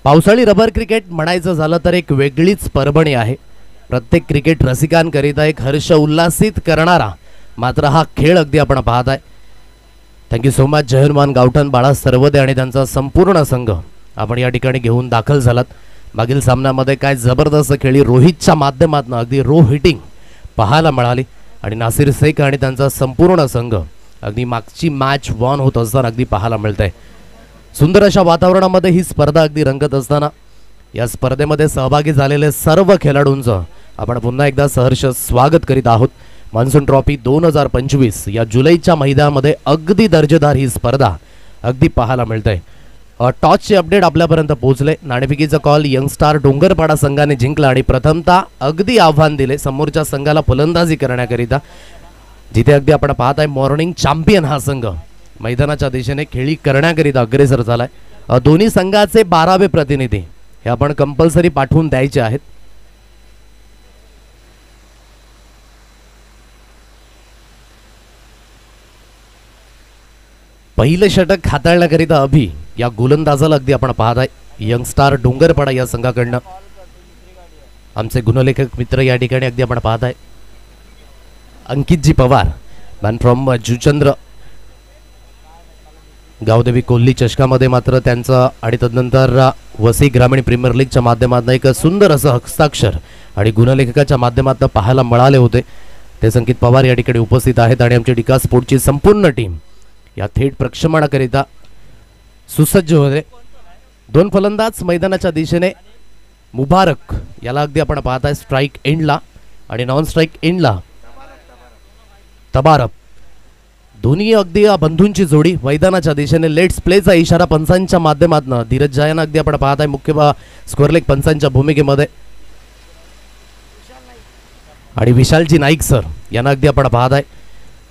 पावसाळी rubber cricket म्हणायचं झालं तर एक वेगळीच परभणी आहे. प्रत्येक क्रिकेट रसिकांकरिता एक हर्ष उल्हासित करणारा मात्र हा खेळ अगदी आपण पाहत आहे. थँक्यू सो मच जय हनुमान गावठण बाळा सर्वदे आणि त्यांचा संपूर्ण संघ आपण या ठिकाणी घेऊन दाखल झालात. मागील सामन्यामध्ये काय जबरदस्त खेळी रोहितच्या माध्यमातून अगदी रो हिटिंग पाहायला मिळाली आणि नासिर शेख आणि त्यांचा संपूर्ण संघ अगदी मागची मॅच वॉन होत असताना अगदी पाहायला मिळतंय. सुंदर अशा वातावरणामध्ये ही स्पर्धा अगदी रंगत असताना या स्पर्धेमध्ये सहभागी झालेले सर्व खेळाडूंचं आपण पुन्हा एकदा सहर्ष स्वागत करीत आहोत. मान्सून ट्रॉफी 2025 या जुलैच्या महिन्यामध्ये अगदी दर्जेदार ही स्पर्धा अगदी पाहायला मिळते. टॉसचे अपडेट आपल्यापर्यंत पोहोचले. नाणेफेकीचा कॉल यंगस्टार डोंगरपाडा संघाने जिंकला आणि प्रथमतः अगदी आव्हान दिले समोरच्या संघाला फलंदाजी करण्याकरिता, जिथे अगदी आपण पाहत आहे मॉर्निंग चॅम्पियन हा संघ मैदानाच्या दिशेने खेळी करण्याकरिता अग्रेसर झालाय. दोन्ही संघाचे 12वे प्रतिनिधी हे आपण कंपल्सरी पाठवून द्यायचे आहेत. पहिले षटक हाताळण्याकरिता अभि या गोलंदाजाला अगदी आपण पाहत आहे यंगस्टार डोंगरपाडा या संघाकडनं. आमचे गुणलेखक मित्र या ठिकाणी अगदी आपण पाहत आहे अंकितजी पवार, मॅन फ्रॉम जुचंद्र गावदेवी कोल्ही चषकामध्ये मात्र त्यांचं आणि तदनंतर वसई ग्रामीण प्रीमियर लीगच्या माध्यमातून एक सुंदर असं हस्ताक्षर आणि गुणलेखकाच्या माध्यमातून पाहायला मिळाले होते. ते अंकित पवार या ठिकाणी उपस्थित आहेत आणि आमची डिका स्पोर्टची संपूर्ण टीम या थेट प्रक्षेपणाकरिता सुसज्ज होते. दोन फलंदाज मैदानाच्या दिशेने मुबारक याला अगदी आपण पाहताय स्ट्राईक एंडला आणि नॉन स्ट्राईक एंडला तबारक. दोन्ही अगदी बंधूंची जोडी मैदानाच्या दिशेने लेट्स प्लेचा इशारा पंचांच्या माध्यमातून धीरज जायन अगदी आपण पाहताय मुख्य स्क्वेअर लेग पंचांच्या भूमिकेमध्ये आणि विशालजी नाईक सर यांना अगदी आपण पाहताय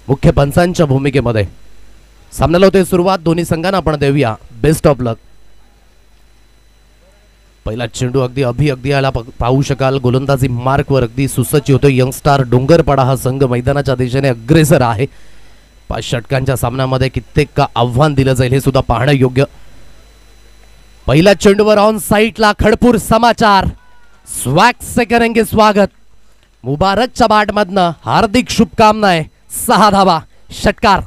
मुख्य पंचांच्या भूमिकेमध्ये. सामन्याला होते सुरुवात. दोन्ही संघांना आपण देऊया बेस्ट ऑफ लक. पहिला चेंडू अगदी याला पाहू शकाल गोलंदाजी मार्कवर अगदी सुसज्ज होतो. यंगस्टार डोंगरपाडा हा संघ मैदानाच्या दिशेने अग्रेसर आहे. 5 षटकांच्या सामन्यामध्ये कित्येक आव्हान दिलं जाईल हे सुद्धा पाहणं योग्य. पहिल्या चेंडूवर ऑन साइडला खडपूर समाचार स्वॅग से करेंगे स्वागत. मुबारकच्या बॅटमधनं हार्दिक शुभकामनाएं. 6 धावा षटकार.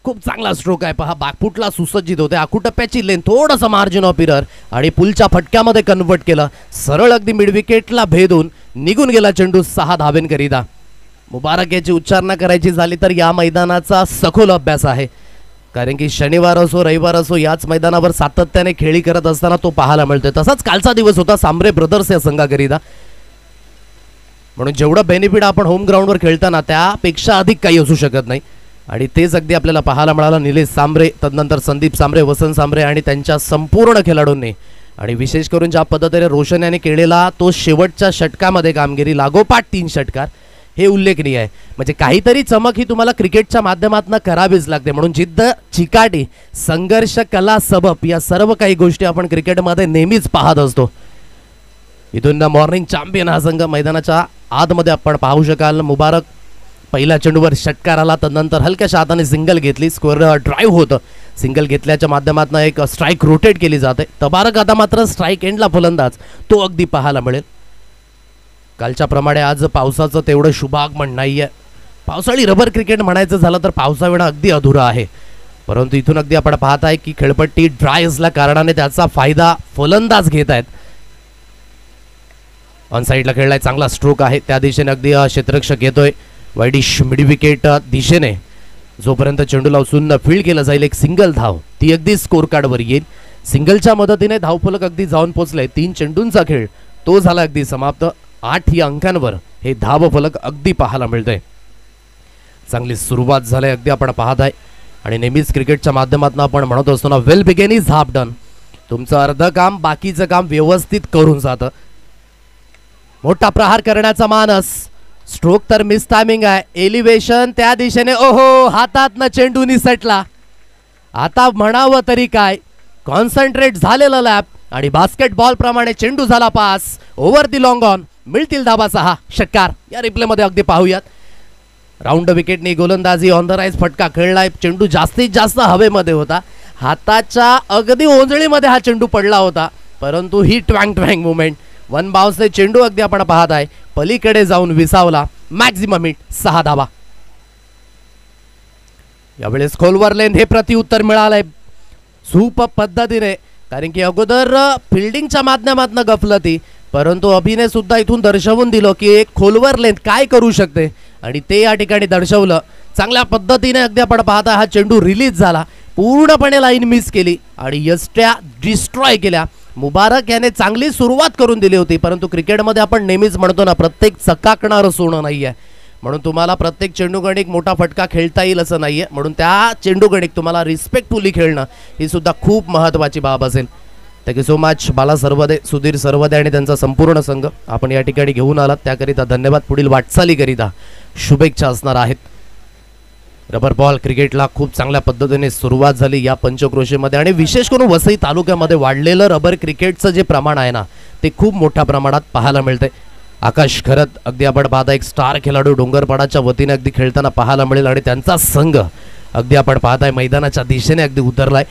खूप चांगला स्ट्रोक आहे पहा. बॅकफुटला सुसज्जित होते. आखूटप्प्याची लेन थोडंसं मार्जिन ऑफ इरर आणि पुलच्या फटक्यामध्ये कन्वर्ट केलं. सरळ अगदी मिड विकेटला भेदून निघून गेला चेंडू 6 धावेंकरिता. मुबारक याची उच्चारणा करायची झाली तर या मैदानाचा सखोल अभ्यास आहे, कारण की शनिवार असो रविवार असो याच मैदानावर सातत्याने खेळी करत असताना तो पाहायला मिळतोय. तसाच कालचा दिवस होता सांबरे ब्रदर्स या संघाकरिता. म्हणून जेवढं बेनिफिट आपण होम ग्राउंडवर खेळताना त्यापेक्षा अधिक काही असू शकत नाही आणि तेच अगदी आपल्याला पाहायला मिळालं. निलेश सांबरे, तदनंतर संदीप सांबरे, वसंत सांबरे आणि त्यांच्या संपूर्ण खेळाडूंनी आणि विशेष करून ज्या पद्धतीने रोशन याने केलेला तो शेवटच्या षटकामध्ये कामगिरी लागोपाठ 3 षटकार हे उल्लेखनीय आहे. म्हणजे काहीतरी चमक ही तुम्हाला क्रिकेटच्या माध्यमातून करावीच लागते. म्हणून जिद्द, चिकाटी, संघर्ष, कला, सबब या सर्व काही गोष्टी आपण क्रिकेटमध्ये नेहमीच पाहत असतो. इथून मॉर्निंग चॅम्पियन हा संघ मैदानाच्या आतमध्ये आपण पाहू शकाल. मुबारक पहिल्या चेंडूवर षटकार आला, तदनंतर हलक्याशा हाताने सिंगल घेतली. स्क्वेअर ड्राईव्ह होतं. सिंगल घेतल्याच्या माध्यमातून एक स्ट्राईक रोटेट केली जाते. तबारक आता मात्र स्ट्राईक एंडला फलंदाज तो अगदी पाहायला मिळेल. कालच्या प्रमाणे आज पावसाचं तेवढं शुभागमन नाहीये. पावसाळी रबर क्रिकेट म्हणायचं झालं तर पावसाविना अगदी अधुरा आहे. परंतु इथून अगदी आपण पाहत आहे की खेळपट्टी ड्राय असल्या कारणाने त्याचा फायदा फलंदाज घेत आहेत. ऑन साईडला खेळलाय, चांगला स्ट्रोक आहे. त्या दिशेने अगदी क्षेत्ररक्षक येतोय. वाईडिश मिड विकेट दिशेने जोपर्यंत चेंडूला उचलून फील्ड केलं जाईल एक सिंगल धाव ती अगदी स्कोर कार्डवर येईल. सिंगलच्या मदतीने धावफलक अगदी जाऊन पोहोचले. 3 चेंडूंचा खेळ तो झाला अगदी समाप्त. 8 ही अंकांवर हे धावफलक अगदी पाहायला मिळतंय. चांगली सुरुवात झाली अगदी आपण पाहत आहे आणि नेहमीच क्रिकेटच्या माध्यमातून आपण म्हणत असतो ना, वेल बिगेन इज हाफ डन. तुमचं अर्ध काम बाकीचं काम व्यवस्थित करून जातं. मोठा प्रहार करण्याचा मानस. स्ट्रोक तर मिस टायमिंग आहे. एलिव्हेशन त्या दिशेने ओहो हातातनं चेंडू निसटला. आता म्हणावं तरी काय, कॉन्सन्ट्रेट झालेला लॅप आणि बास्केटबॉल प्रमाणे चेंडू झाला pass. Over the long on. मिळतील धाबा 6 षटकार. या रिप्ले मध्ये अगदी पाहूयात. राऊंड विकेटनी गोलंदाजी ऑन द राईज फटका खेळलाय. चेंडू जास्तीत जास्त हवेमध्ये होता हाताच्या अगदी ओंजळीमध्ये हा चेंडू पडला होता, परंतु ही ट्वँग ट्वँग मुवमेंट वन बाउन्सने चेंडू अगदी आपण पाहत आहे पलीकडे जाऊन विसावला. मॅक्झिमम हिट 6 धावा. यावेळेस खोलवर लेन हे प्रतिउत्तर मिळालंय सुपर पद्धतीने, कारण की अगोदर फिल्डिंगच्या माध्यमातून गफलती, परंतु अभिने सुद्धा इथून दर्शवून दिलं की एक खोलवर लेन काय करू शकते आणि ते या ठिकाणी दर्शवलं. चांगल्या पद्धतीने अगदी आपण पाहता हा चेंडू रिलीज झाला, पूर्णपणे लाईन मिस केली आणि यष्ट्या डिस्ट्रॉय केल्या. मुबारक याने चांगली सुरुवात करून दिली होती, परंतु क्रिकेटमध्ये आपण नेहमीच म्हणतो ना, प्रत्येक चकाकणारं सोनं नाहीये, म्हणून तुम्हाला प्रत्येक चेंडू गणिक मोठा फटका खेळता येईल असं नाहीये. म्हणून त्या चेंडू गणिक तुम्हाला रिस्पेक्टफुली खेळणं ही सुद्धा खूप महत्त्वाची बाब असेल. थँक्यू सो मच बाला सरवदे, सुधीर सरवदे आणि त्यांचा संपूर्ण संघ आपण या ठिकाणी घेऊन आलात त्याकरिता धन्यवाद. पुढील वाटचालीकरिता शुभेच्छा असणार आहेत. रबर बॉल क्रिकेटला खूप चांगल्या पद्धतीने सुरुवात झाली या पंचक्रोशीमध्ये आणि विशेष करून वसई तालुक्यामध्ये वाढलेलं रबर क्रिकेटचं जे प्रमाण आहे ना, ते खूप मोठ्या प्रमाणात पाहायला मिळते. आकाश खरत अगदी आपण पाहता एक स्टार खेळाडू डोंगरपाडाच्या वतीने अगदी खेळताना पाहायला मिळेल आणि त्यांचा संघ अगदी आपण पाहताय मैदानाच्या दिशेने अगदी उतरलाय.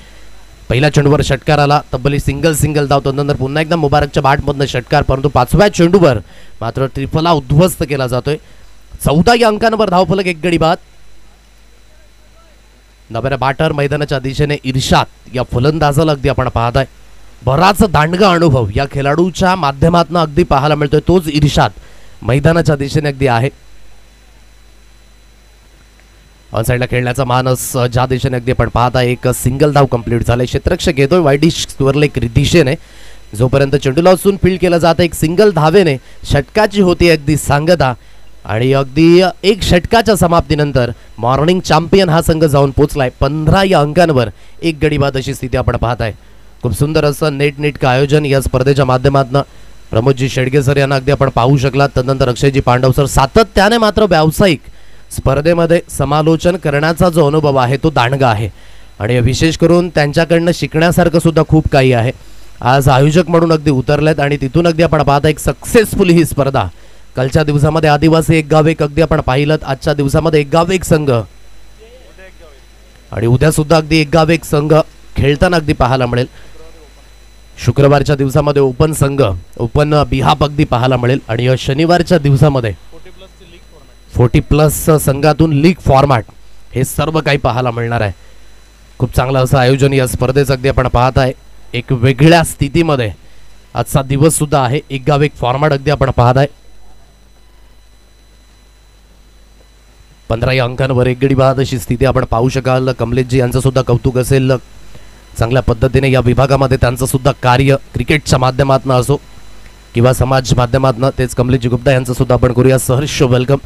पहिल्या चेंडूवर षटकार आला, तब्बली सिंगल धाव, नंतर पुन्हा एकदा मुबारकच्या बॅटमधनं षटकार, परंतु 5व्या चेंडूवर मात्र ट्रिपला उद्ध्वस्त केला जातोय. 14 या अंकांवर धावफलक, 1 गडी बाद. नव्या बॅटर मैदानाच्या दिशेने इर्शाद या फलंदाजाला अगदी आपण पाहताय बराच दांडगा अनुभव या खेळाडूच्या माध्यमातून अगदी पाहायला मिळतोय. तोच इर्शाद मैदानाच्या दिशेने अगदी आहे. ऑन साइडला खेळण्याचा मानस ज्या दिशेने अगदी आपण पाहता एक सिंगल धाव कंप्लीट झाले. क्षेत्ररक्षक येतोय वाईडिश स्क्वेअरलेग दिशेने, जोपर्यंत चेंडूला उचलून फील्ड केला जातं एक सिंगल धावेने षटकाची होती अगदी सांगता आणि अगदी एक षटकाच्या समाप्तीनंतर मॉर्निंग चॅम्पियन हा संघ जाऊन पोचलाय. 15 या अंकांवर 1 गडी बाद अशी स्थिती आपण पाहताय. खूप सुंदर असं नेटनेटकं आयोजन या स्पर्धेच्या माध्यमातून प्रमोदजी शेडगे सर यांना अगदी आपण पाहू शकला. त्यानंतर अक्षयजी पांडव सर सातत्याने मात्र व्यावसायिक स्पर्धेमध्ये समालोचन करण्याचा जो अनुभव आहे तो दांडगा आहे आणि विशेष करून त्यांच्याकडनं शिकण्यासारखं सुद्धा खूप काही आहे. आज आयोजक म्हणून अगदी उतरलेत आणि तिथून अगदी आपण पाहता एक सक्सेसफुल ही स्पर्धा. कालच्या दिवसामध्ये आदिवासी एक गाव एक अगदी आपण पाहिलं, आजच्या दिवसामध्ये एक गाव एक संघ आणि उद्या सुद्धा अगदी एक गाव एक संघ खेळताना अगदी पाहायला मिळेल. शुक्रवारच्या दिवसामध्ये ओपन संघ ओपन बिहाप अगदी पाहायला मिळेल आणि शनिवारच्या दिवसामध्ये 40+ संघातून लीग फॉर्मॅट हे सर्व काही पाहायला मिळणार आहे. खूप चांगलं असं आयोजन या स्पर्धेचं अगदी आपण पाहत आहे. एक वेगळ्या स्थितीमध्ये आजचा दिवस सुद्धा आहे. एक गाव एक फॉर्मॅट अगदी आपण पाहत आहे. 15 या अंकांवर 1 गडी बाद अशी स्थिती आपण पाहू शकाल. कमलेशजी यांचं सुद्धा कौतुक असेल. चांगल्या पद्धतीने या विभागामध्ये त्यांचं सुद्धा कार्य क्रिकेटच्या माध्यमातून असो किंवा समाज माध्यमातून, तेच कमलेशजी गुप्ता यांचं सुद्धा आपण करूया सहर्ष वेलकम.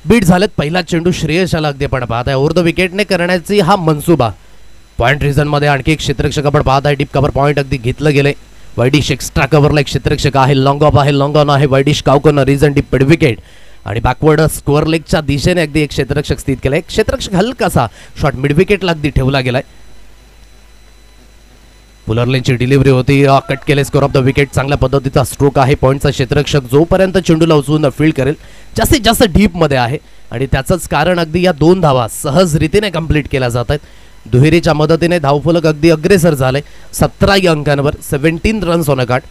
बीट झालेत. पहिला चेंडू श्रेयशाला अगदी आपण पाहत आहे. ओव्हर द विकेटने करण्याची हा मनसुबा. पॉईंट रिझनमध्ये आणखी एक क्षेत्ररक्षक आपण पाहत आहे. डीप कव्हर पॉईंट अगदी घेतलं गेले. वाईडिश एक्स्ट्रा कव्हरला एक क्षेत्ररक्षक आहे. लॉंग ऑफ आहे, लॉंग ऑन आहे. वाईडिश कावकरनं रिझन डीप पेड विकेट आणि बॅकवर्ड स्क्वेअर लेगच्या दिशेने अगदी एक क्षेत्ररक्षक स्थित केला. एक क्षेत्ररक्षक हलकासा शॉट मिड विकेटला अगदी ठेवला गेलाय. पुलरलेनची डिलिव्हरी होती, कट केले स्कोर ऑफ द विकेट. चांगल्या पद्धतीचा स्ट्रोक आहे. पॉईंटचा क्षेत्ररक्षक जोपर्यंत चेंडूला उचलून फील्ड करेल जास्तीत जास्त डीपमध्ये आहे आणि त्याचंच कारण अगदी या 2 धावा सहज रीतीने कंप्लीट केल्या जात आहेत. दुहेरीच्या मदतीने धावफलक अगदी अग्रेसर झाले. 17 या अंकांवर 17 रन्स ऑन अ कार्ड.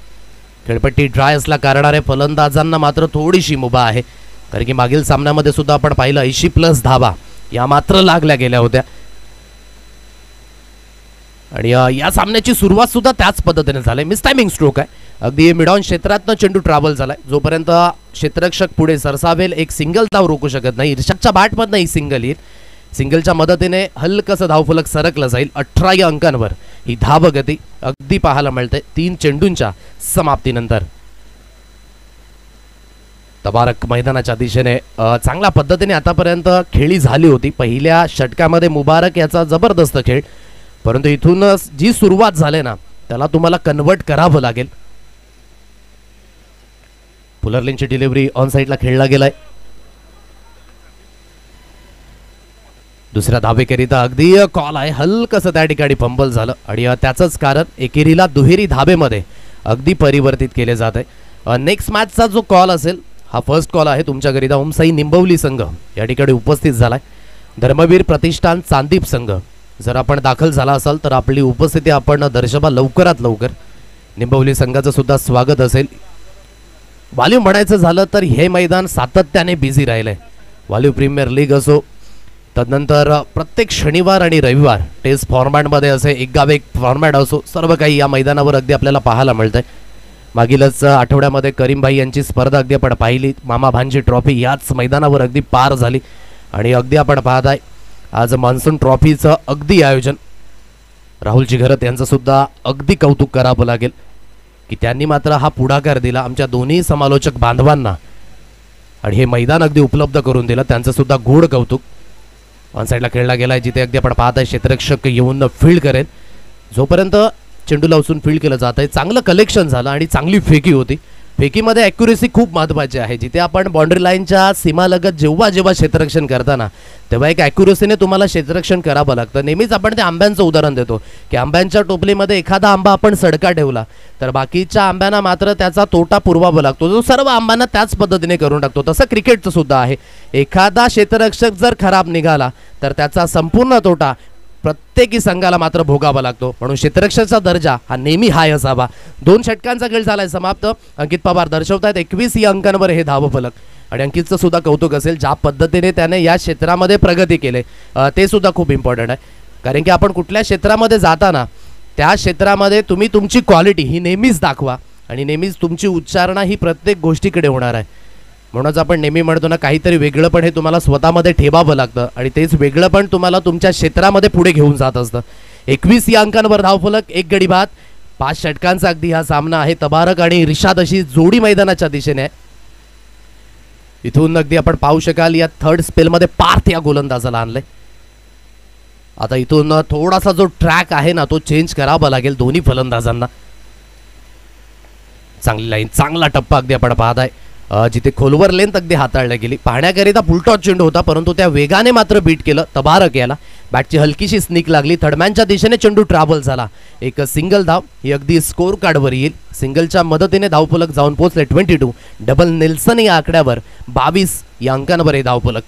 खेळपट्टी ड्राय असल्या कारणाने फलंदाजांना मात्र थोडीशी मुभा आहे, कारण की मागील सामन्यामध्ये सुद्धा आपण पाहिलं 80+ धावा या मात्र लागल्या गेल्या होत्या आणि या सामन्याची सुरुवात सुद्धा त्याच पद्धतीने झाली. मिस टायमिंग स्ट्रोक आहे. अगदी मिड ऑन क्षेत्रातनं चेंडू ट्रॅव्हल झालाय. जोपर्यंत क्षेत्ररक्षक पुढे सरसावेल एक सिंगल धाव रोखू शकत नाही. इर्शादच्या बॅटमधनं ही सिंगल येईल. सिंगलच्या मदतीने हलकसं धावफलक सरकलं जाईल. 18 या अंकांवर ही धावगती अगदी पाहायला मिळते 3 चेंडूंच्या समाप्तीनंतर. तबारक मैदानाच्या दिशेने चांगल्या पद्धतीने आतापर्यंत खेळी झाली होती. पहिल्या षटकामध्ये मुबारक याचा जबरदस्त खेळ, परंतु इथून जी सुरुवात झाली ना त्याला तुम्हाला कन्वर्ट करावं लागेल. पुलरलिनची डिलिव्हरी ऑन साइडला खेळला गेलाय. दुसऱ्या धावेकरिता अगदी कॉल आहे. हलकसं त्या ठिकाणी फंबल झालं आणि त्याचंच कारण एकेरीला दुहेरी धाबेमध्ये अगदी परिवर्तित केले जात आहे. नेक्स्ट मॅचचा जो कॉल असेल हा फर्स्ट कॉल आहे तुमच्याकरिता. ओमसाई निंबवली संघ या ठिकाणी उपस्थित झालाय. धर्मवीर प्रतिष्ठान चांदीप संघ जर आपण दाखल झाला असाल तर आपली उपस्थिती आपण दर्शवा लवकरात लवकर. निंबवली संघाचं सुद्धा स्वागत असेल. वालीव म्हणायचं झालं तर हे मैदान सातत्याने बिझी राहिलंय. वालीव प्रीमियर लीग असो, तदनंतर प्रत्येक शनिवार आणि रविवार टेस्ट फॉर्मॅटमध्ये असे एक गाव एक फॉर्मॅट असो, सर्व काही या मैदानावर अगदी आपल्याला पाहायला मिळतंय. मागीलच आठवड्यामध्ये करीमभाई यांची स्पर्धा अगदी आपण पाहिली. मामा भांजी ट्रॉफी याच मैदानावर अगदी पार झाली आणि अगदी आपण पाहताय आज मान्सून ट्रॉफीचं अगदी आयोजन. राहुलजी घरत यांचं सुद्धा अगदी कौतुक करावं लागेल की त्यांनी मात्र हा पुढाकार दिला आमच्या दोन्ही समालोचक बांधवांना आणि हे मैदान अगदी उपलब्ध करून दिलं. त्यांचं सुद्धा गोड कौतुक. ऑन साईडला खेळला गेलाय जिथे अगदी आपण पाहताय क्षेत्ररक्षक येऊन फील्ड करेल. जोपर्यंत चेंडूला उचलून फील्ड केलं जात आहे, चांगलं कलेक्शन झालं आणि चांगली फेकी होती. फेकीमध्ये ॲक्युरेसी खूप महत्त्वाची आहे. जिथे आपण बाउंड्री लाईनच्या सीमालगत जेव्हा क्षेत्ररक्षण करताना तेव्हा एक ॲक्युरेसीने तुम्हाला क्षेत्ररक्षण करावं लागतं. नेहमीच आपण ते आंब्यांचं उदाहरण देतो की आंब्यांच्या टोपलीमध्ये एखादा आंबा आपण सडका ठेवला तर बाकीच्या आंब्यांना मात्र त्याचा तोटा पुरवावा लागतो, जो सर्व आंब्यांना त्याच पद्धतीने करून टाकतो. तसं क्रिकेटचं सुद्धा आहे. एखादा क्षेत्ररक्षक जर खराब निघाला तर त्याचा संपूर्ण तोटा प्रत्येकी संघाला मात्र भोगावा लागतो. म्हणून क्षेत्ररक्षकाचा दर्जा हा नेहमी हाय असावा. 2 षटकांचा खेळ झालाय समाप्त. अंकित पवार दर्शवतायत 21 या अंकांवर हे धावफलक आणि अंकितचं सुद्धा कौतुक असेल ज्या पद्धतीने त्याने या क्षेत्रामध्ये प्रगती केली ते सुद्धा खूप इम्पॉर्टंट आहे. कारण की आपण कुठल्या क्षेत्रामध्ये जाताना त्या क्षेत्रामध्ये तुम्ही तुमची क्वालिटी ही नेहमीच दाखवा आणि नेहमीच तुमची उच्चारणा ही प्रत्येक गोष्टीकडे होणार आहे. म्हणूनच आपण नेहमी म्हणतो ना, काहीतरी वेगळं पण हे तुम्हाला स्वतःमध्ये ठेवावं लागतं आणि तेच वेगळं पण तुम्हाला तुमच्या क्षेत्रामध्ये पुढे घेऊन जात असतं. 21 या अंकांवर धावफलक, 1 गडी बाद, 5 षटकांचा अगदी हा सामना आहे. तबारक आणि रिशाद अशी जोडी मैदानाच्या दिशेने आहे. इथून अगदी आपण पाहू शकाल या थर्ड स्पेलमध्ये पार्थ या गोलंदाजाला आणलंय. आता इथून थोडासा जो ट्रॅक आहे ना तो चेंज करावा लागेल दोन्ही फलंदाजांना. चांगली लाईन, चांगला टप्पा अगदी आपण पाहताय जिथे खोलवर लेंथ अगदी हाताळली गेली. पाहण्याकरिता फुलटॉस चेंडू होता परंतु त्या वेगाने मात्र बीट केलं तबारक याला. बॅटची हलकीशी स्निक लागली. थर्डमॅनच्या दिशेने चेंडू ट्रॅव्हल झाला. एक सिंगल धाव ही अगदी स्कोर कार्डवर येईल. सिंगलच्या मदतीने धावफलक जाऊन पोहोचले 22. डबल नेल्सन या आकड्यावर 22 या अंकांवर हे धावफलक.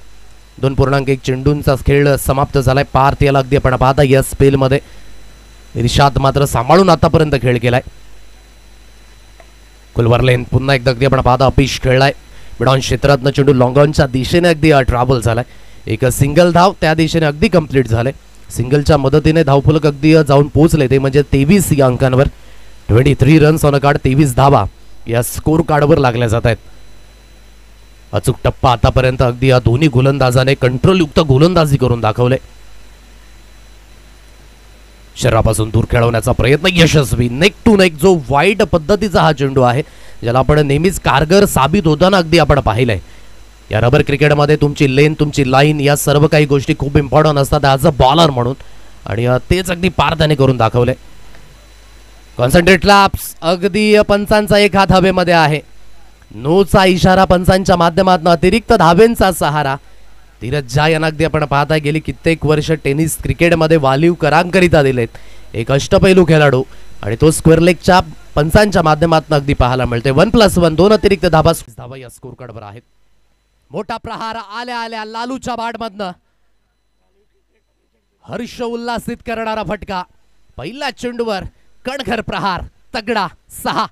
2.1 चेंडूंचा खेळ समाप्त झालाय. पार्थ याला अगदी आपण पाहता या स्पेलमध्ये. रिशाद मात्र सांभाळून आतापर्यंत खेळ केलाय. कुलवरलेन पुन्हा एकदा अगदी आपण पाहता अपीश खेळलाय. मिडॉन क्षेत्रातनं चेंडू लॉंगॉनच्या दिशेने अगदी ट्रॅव्हल झालाय. एक सिंगल धाव त्या दिशेने अगदी कंप्लीट झाले. सिंगलच्या मदतीने धावफलक अगदी जाऊन पोहोचले ते म्हणजे 23 या अंकांवर. 23 रन्स ऑन अ कार्ड, 23 धावा या स्कोर कार्डवर लागल्या जात आहेत. अचूक टप्पा आतापर्यंत अगदी या दोन्ही गोलंदाजाने कंट्रोलयुक्त गोलंदाजी करून दाखवले. शरीरापासून दूर खेळवण्याचा प्रयत्न यशस्वी. नेक टू नेक जो वाईट पद्धतीचा हा चेंडू आहे ज्याला आपण नेहमीच कारगर साबित होताना अगदी आपण पाहिलंय. या रबर क्रिकेटमध्ये तुमची लेन, तुमची लाईन या सर्व काही गोष्टी खूप इम्पॉर्टंट असतात ॲज अ बॉलर म्हणून आणि तेच अगदी पार त्याने करून दाखवले. कॉन्सन्ट्रेट लॅप्स, अगदी पंचांचा एक हात हवेमध्ये आहे. नोचा इशारा पंचांच्या माध्यमातून अतिरिक्त धावेंचा सहारा. धीरज झा यांना अगदी आपण पाहताय गेली कित्येक वर्ष टेनिस क्रिकेटमध्ये वालीवकरांकरिता दिलेत. एक अष्टपैलू खेळाडू आणि तो स्क्वेअर लेगच्या पंचांच्या माध्यमातून अगदी पाहायला मिळते. 1+1 2 अतिरिक्त धावा या स्कोर कार्डवर आहेत. मोठा प्रहार आल्या आल्या लालूच्या बाडमधनं हर्ष उल्हासित करणारा फटका. पहिल्या चेंडूवर कणखर प्रहार, तगडा 6.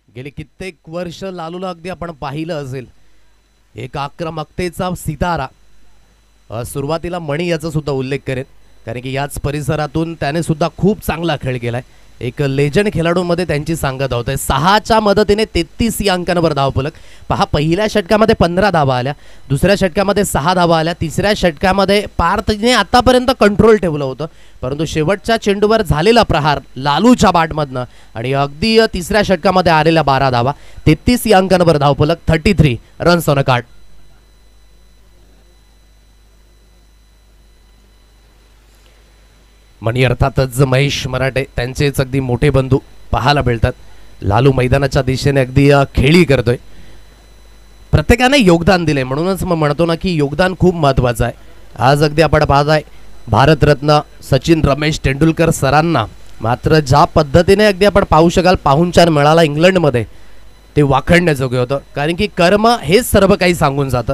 गेली कित्येक वर्ष लालूला अगदी आपण पाहिलं असेल एक आक्रमकतेचा सितारा. सुरुवातीला मणी याचा सुद्धा उल्लेख करेन कारण की याच परिसरातून त्याने सुद्धा खूप चांगला खेळ केलाय. एक लेजंड खेळाडूमध्ये त्यांची सांगत होते. 6च्या मदतीने 33 या अंकांवर धावफलक. पहा, पहिल्या षटकामध्ये 15 धावा आल्या, दुसऱ्या षटकामध्ये 6 धावा आल्या, तिसऱ्या षटकामध्ये पार्थने आतापर्यंत कंट्रोल ठेवलं होतं परंतु शेवटच्या चेंडूवर झालेला प्रहार लालूच्या बॅटमधनं आणि अगदी तिसऱ्या षटकामध्ये आलेल्या 12 धावा, 33 या अंकांवर धावफलक, 33 रन्स ऑन अ कार्ड. मणी अर्थातच महेश मराठे त्यांचेच अगदी मोठे बंधू पाहायला मिळतात. लालू मैदानाच्या दिशेने अगदी खेळी करतोय. प्रत्येकाने योगदान दिले म्हणूनच मग म्हणतो ना की योगदान खूप महत्त्वाचं आहे. आज अगदी आपण पाहताय भारतरत्न सचिन रमेश तेंडुलकर सरांना मात्र ज्या पद्धतीने अगदी आपण पाहू शकाल पाहुणचार मिळाला इंग्लंडमध्ये ते वाखणण्याजोगे होतं, कारण की कर्म हेच सर्व काही सांगून जातं.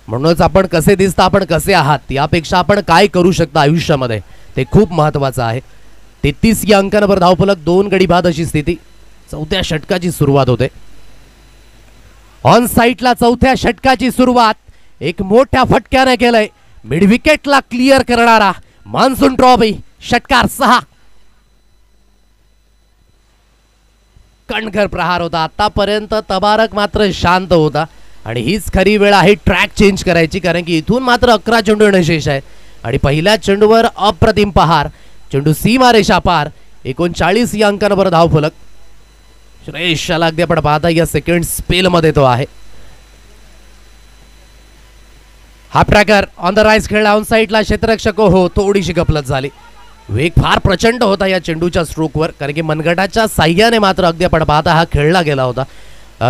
म्हणूनच आपण कसे दिसता, आपण कसे आहात, यापेक्षा आपण काय करू शकता आयुष्यामध्ये ते खूप महत्त्वाचं आहे. 33 या अंकांवर धावफलक, 2 गडी बाद अशी स्थिती. चौथ्या षटकाची सुरुवात होते. ऑन साईटला चौथ्या षटकाची सुरुवात एक मोठ्या फटक्याने केलंय. मिड विकेटला क्लिअर करणारा मान्सून ट्रॉफी षटकार 6. कणखर प्रहार होता. आतापर्यंत तबारक मात्र शांत होता आणि हीच खरी वेळ आहे ट्रॅक चेंज करायची, कारण की इथून मात्र 11 चेंडू येणं शेष आहे. आणि पहिल्या चेंडूवर अप्रतिम पहार, चेंडू सीमारेषा पार. 39 या अंकांवर धावफलक. श्रेयसला अगदी आपण पाहता या सेकंड स्पेल मध्ये तो आहे. हा ट्रॅकर ऑन द राईज खेळला. ऑन साईडला क्षेत्ररक्षक हो थोडीशी गफलत झाली. वेग फार प्रचंड होता या चेंडूच्या स्ट्रोकवर, कारण की मनगटाच्या साह्याने मात्र अगदी आपण पाहता हा खेळला गेला होता.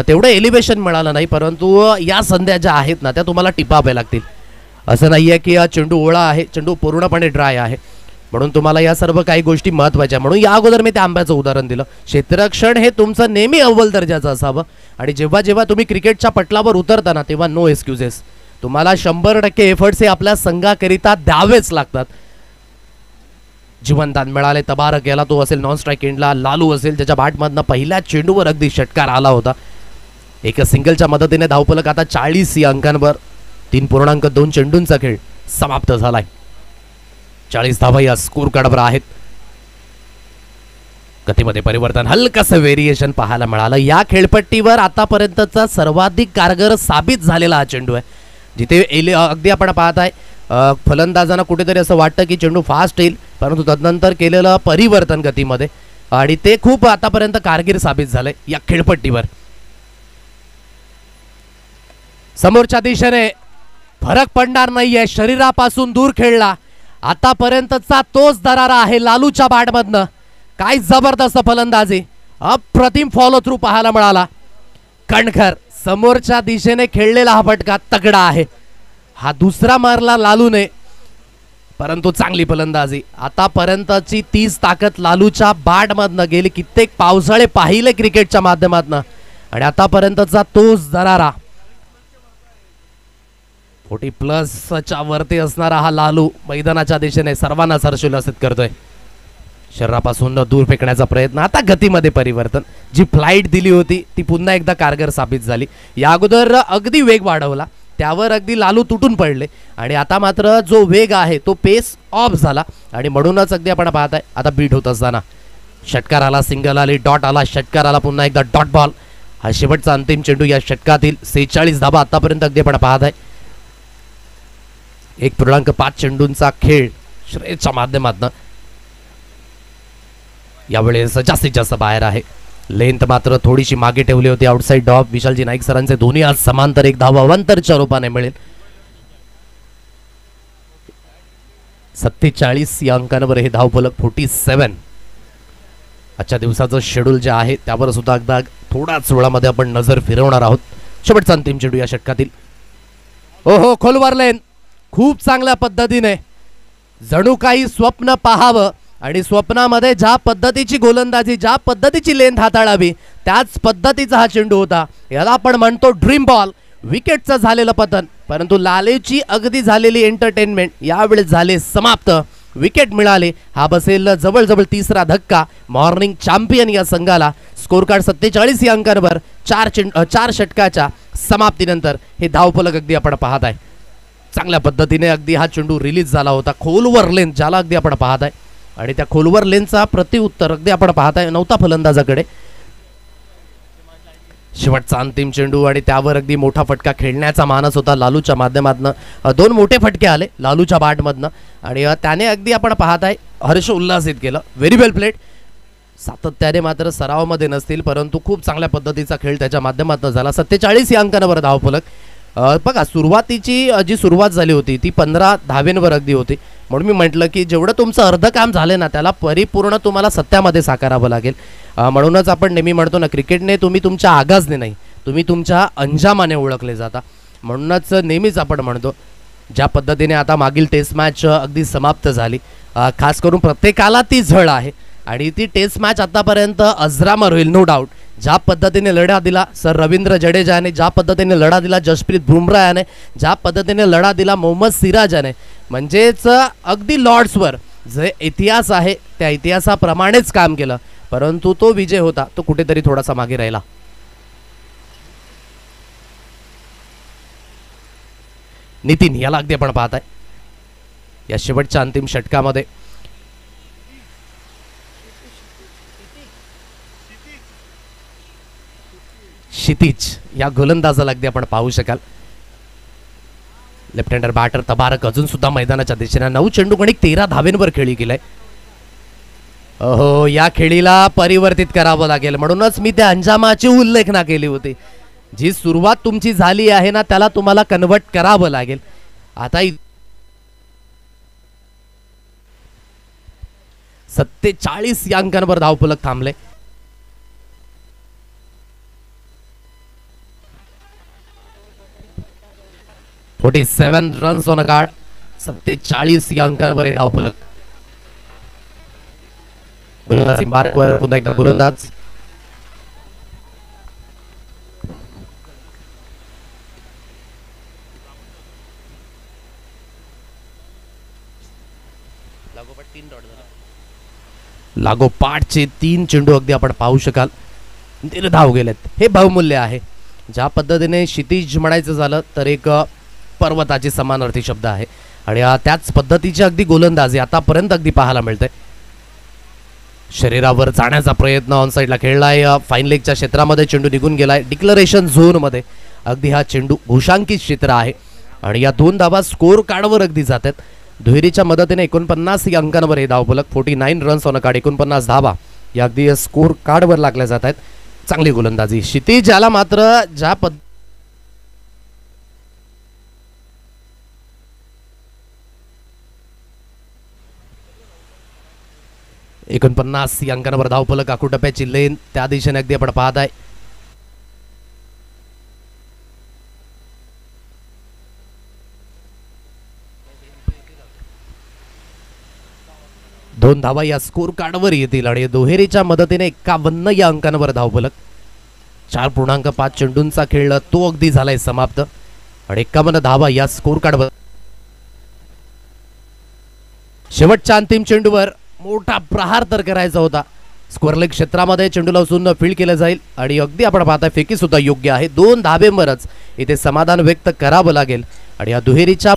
तेवढं एलिव्हेशन मिळालं नाही, परंतु या संध्या ज्या आहेत ना त्या तुम्हाला टिपाव्या लागतील. असं नाही आहे की हा चेंडू ओळा आहे, चेंडू पूर्णपणे ड्राय आहे, म्हणून तुम्हाला या सर्व काही गोष्टी महत्त्वाच्या. म्हणून या अगोदर मी त्या आंब्याचं उदाहरण दिलं. क्षेत्ररक्षण हे तुमचं नेहमी अव्वल दर्जाचं असावं. आणि जेव्हा जेव्हा तुम्ही क्रिकेटच्या पटलावर उतरताना तेव्हा नो एक्सक्युजेस. तुम्हाला 100% एफर्ट्स हे आपल्या संघाकरिता द्यावेच लागतात. जीवनदान मिळाले तबारक याला, तो असेल नॉन स्ट्राईक एंडला. लालू असेल ज्याच्या बॅटमधनं पहिल्या चेंडूवर अगदी षटकार आला होता. एका सिंगलच्या मदतीने धावफलक आता 40 या अंकांवर. 3.2 चेंडूंचा खेळ समाप्त झालाय. 40 धावा या स्कोर कार्डवर आहेत. गतीमध्ये परिवर्तन, हलकसं व्हेरिएशन पाहायला मिळालं. या खेळपट्टीवर आतापर्यंतचा सर्वाधिक कारगर साबित झालेला हा चेंडू आहे. जिथे अगदी आपण पाहताय फलंदाजांना कुठेतरी असं वाटतं की चेंडू फास्ट येईल, परंतु तदनंतर केलेलं परिवर्तन गतीमध्ये आणि ते खूप आतापर्यंत कारगर साबित झालंय या खेळपट्टीवर. समोरच्या दिशेने फरक पडणार नाहीये. शरीरापासून दूर खेळला. आतापर्यंतचा तोच दरारा आहे लालूच्या बॅटमधनं. काय जबरदस्त फलंदाजी, अप्रतिम फॉलो थ्रू पाहायला मिळाला. कणखर समोरच्या दिशेने खेळलेला हा फटका तगडा आहे. हा दुसरा मारला लालूने, परंतु चांगली फलंदाजी. आतापर्यंतची 30 ताकद लालूच्या बॅटमधनं गेली. कित्येक पावसाळे पाहिले क्रिकेटच्या माध्यमातून आणि आतापर्यंतचा तोच दरारा. 40+ वरती असणारा हा लालू मैदानाच्या दिशेने सर्वांना हर्षोल्लासित करतोय. शरीरापासून दूर फेकण्याचा प्रयत्न. आता गतीमध्ये परिवर्तन. जी फ्लाईट दिली होती ती पुन्हा एकदा कारगर साबित झाली. या अगोदर अगदी वेग वाढवला, त्यावर अगदी लालू तुटून पडले आणि आता मात्र जो वेग आहे तो पेस ऑफ झाला आणि म्हणूनच अगदी आपण पाहताय आता बीट होत असताना षटकार आला, सिंगल आली, डॉट आला, षटकार आला, पुन्हा एकदा डॉट बॉल. हा शेवटचा अंतिम चेंडू या षटकातील. 46 धावा आतापर्यंत अगदी आपण पाहताय. 1.5 चेंडूंचा खेळ श्रेयसच्या माध्यमातून यावेळेस जास्तीत जास्त बाहेर आहे. लेंथ मात्र थोडीशी मागे ठेवली होती. आउटसाइड डॉप. विशालजी नाईक सरांचे दोन्ही आज समांतर 1 धावा अवांतरच्या रूपाने मिळेल. 47 या अंकांवर हे धावफलक. 47. आजच्या दिवसाचं शेड्यूल जे आहे त्यावर सुद्धा अगदा थोड्याच वेळामध्ये आपण नजर फिरवणार आहोत. शेवटचा अंतिम चेंडू या षटकातील. ओहो, खोलवर लेन. खूप चांगल्या पद्धतीने जणू काही स्वप्न पाहावं आणि स्वप्नामध्ये ज्या पद्धतीची गोलंदाजी, ज्या पद्धतीची लेंथ हाताळावी त्याच पद्धतीचा हा चेंडू होता. याला आपण म्हणतो ड्रीम बॉल. विकेटचं झालेलं पतन, परंतु लालेची अगदी झालेली एंटरटेनमेंट यावेळेस झाले समाप्त. विकेट मिळाले. हा बसेल जवळजवळ 3रा धक्का मॉर्निंग चॅम्पियन या संघाला. स्कोर कार्ड 47 या अंकांवर. 4 षटकाच्या समाप्तीनंतर हे धावफलक अगदी आपण पाहत आहे. चांगल्या पद्धतीने अगदी हा चेंडू रिलीज झाला होता. खोलवर लेन ज्याला अगदी आपण पाहत आहे आणि त्या खोलवर लेनचा प्रतिउत्तर अगदी आपण पाहताय नव्हता फलंदाजाकडे. शेवटचा अंतिम चेंडू आणि त्यावर अगदी मोठा फटका खेळण्याचा मानस होता लालूच्या माध्यमातून. 2 मोठे फटके आले लालूच्या बॅटमधनं आणि त्याने अगदी आपण पाहताय हर्ष उल्हासित केलं. व्हेरी वेल प्लेड. सातत्याने मात्र सरावामध्ये नसतील, परंतु खूप चांगल्या पद्धतीचा खेळ त्याच्या माध्यमातून झाला. 47 या अंकांवर धावफलक. बघा सुरुवातीची जी सुरुवात झाली होती ती 15 धावेंवर अगदी होती. म्हणून मी म्हटलं की जेवढं तुमचं अर्ध काम झाले ना त्याला परिपूर्ण तुम्हाला सत्यामध्ये साकारावं लागेल. म्हणूनच आपण नेहमी म्हणतो ना क्रिकेटने तुम्ही तुमच्या आगाजने नाही, तुम्ही तुमच्या अंजामाने ओळखले जाता. म्हणूनच नेहमीच आपण म्हणतो ज्या पद्धतीने आता मागील टेस्ट मॅच अगदी समाप्त झाली, खास करून प्रत्येकाला ती झळ आहे आणि ती टेस्ट मॅच आतापर्यंत अजरामर होईल नो डाऊट. ज्या पद्धतीने लढा दिला सर रवींद्र जडेजा याने, ज्या पद्धतीने लढा दिला जसप्रीत बुमराह याने, ज्या पद्धतीने लढा दिला मोहम्मद सिराज याने, म्हणजेच अगदी लॉर्ड्सवर जे इतिहास आहे त्या इतिहासाप्रमाणेच काम केलं, परंतु तो विजय होता तो कुठेतरी थोडासा मागे राहिला. नितीन याला अगदी आपण पाहताय या शेवटच्या अंतिम षटकामध्ये क्षितिज या गोलंदाजाला अगदी आपण पाहू शकाल. लेफ्ट हँडर बॅटर तबारक अजून सुद्धा मैदानाच्या दिशेने 9 चेंडू गणिक 13 धावेंवर खेळी गेलाय. हो या खेळीला परिवर्तित करावं लागेल, म्हणूनच मी त्या अंजामाची उल्लेखना केली होती. जी सुरुवात तुमची झाली आहे ना त्याला तुम्हाला कन्वर्ट करावं लागेल. आता 47 या अंकांवर धावफलक थांबले. सेवन रन्स ऑन अ कार्ड. 47 या अंकांवर धावफलक. मार्कवर पुन्हा एकदा गोलंदाज. लागोपाठचे 3 चेंडू अगदी आपण पाहू शकाल निर्धाव गेलेत. हे बहुमूल्य आहे. ज्या पद्धतीने क्षितिज म्हणायचं झालं तर एक पर्वताची समानार्थी शब्द आहे आणि त्याच पद्धतीची अगदी गोलंदाजी आतापर्यंत अगदी पाहायला मिळते. शरीरावर जाण्याचा प्रयत्न ऑन साईडला खेळलाय. फाईन लेगच्या क्षेत्रामध्ये चेंडू निघून गेलाय. डिक्लरेशन झोन मध्ये अगदी हा चेंडू घोषांकित क्षेत्र आहे आणि या 2 धावा स्कोर कार्डवर अगदी जातात. दुहेरीच्या मदतीने 49 या अंकांवर हे धावफलक. 49 रन्स ऑन अ कार्ड. 49 धावा या अगदी स्कोर कार्डवर लागल्या जात आहेत. चांगली गोलंदाजी क्षितिज याला मात्र ज्या 49 या अंकांवर धावफलक. आकुटप्प्याची लेन त्या दिशेने अगदी आपण पाहत आहे. दोन धावा या स्कोर कार्डवर येतील आणि दुहेरीच्या मदतीने 51 या अंकांवर धावफलक. 4.5 चेंडूंचा खेळ तो अगदी झालाय समाप्त आणि 51 धावा या स्कोर कार्डवर. शेवटच्या अंतिम चेंडूवर मोठा प्रहार तर करायचा होता. स्क्वेअरलेग क्षेत्रामध्ये चेंडूला उचलून फील्ड केलं जाईल आणि अगदी आपण पाहताय फेकी सुद्धा योग्य आहे. 2 धावेवरच इथे समाधान व्यक्त करावं लागेल आणि या दुहेरीच्या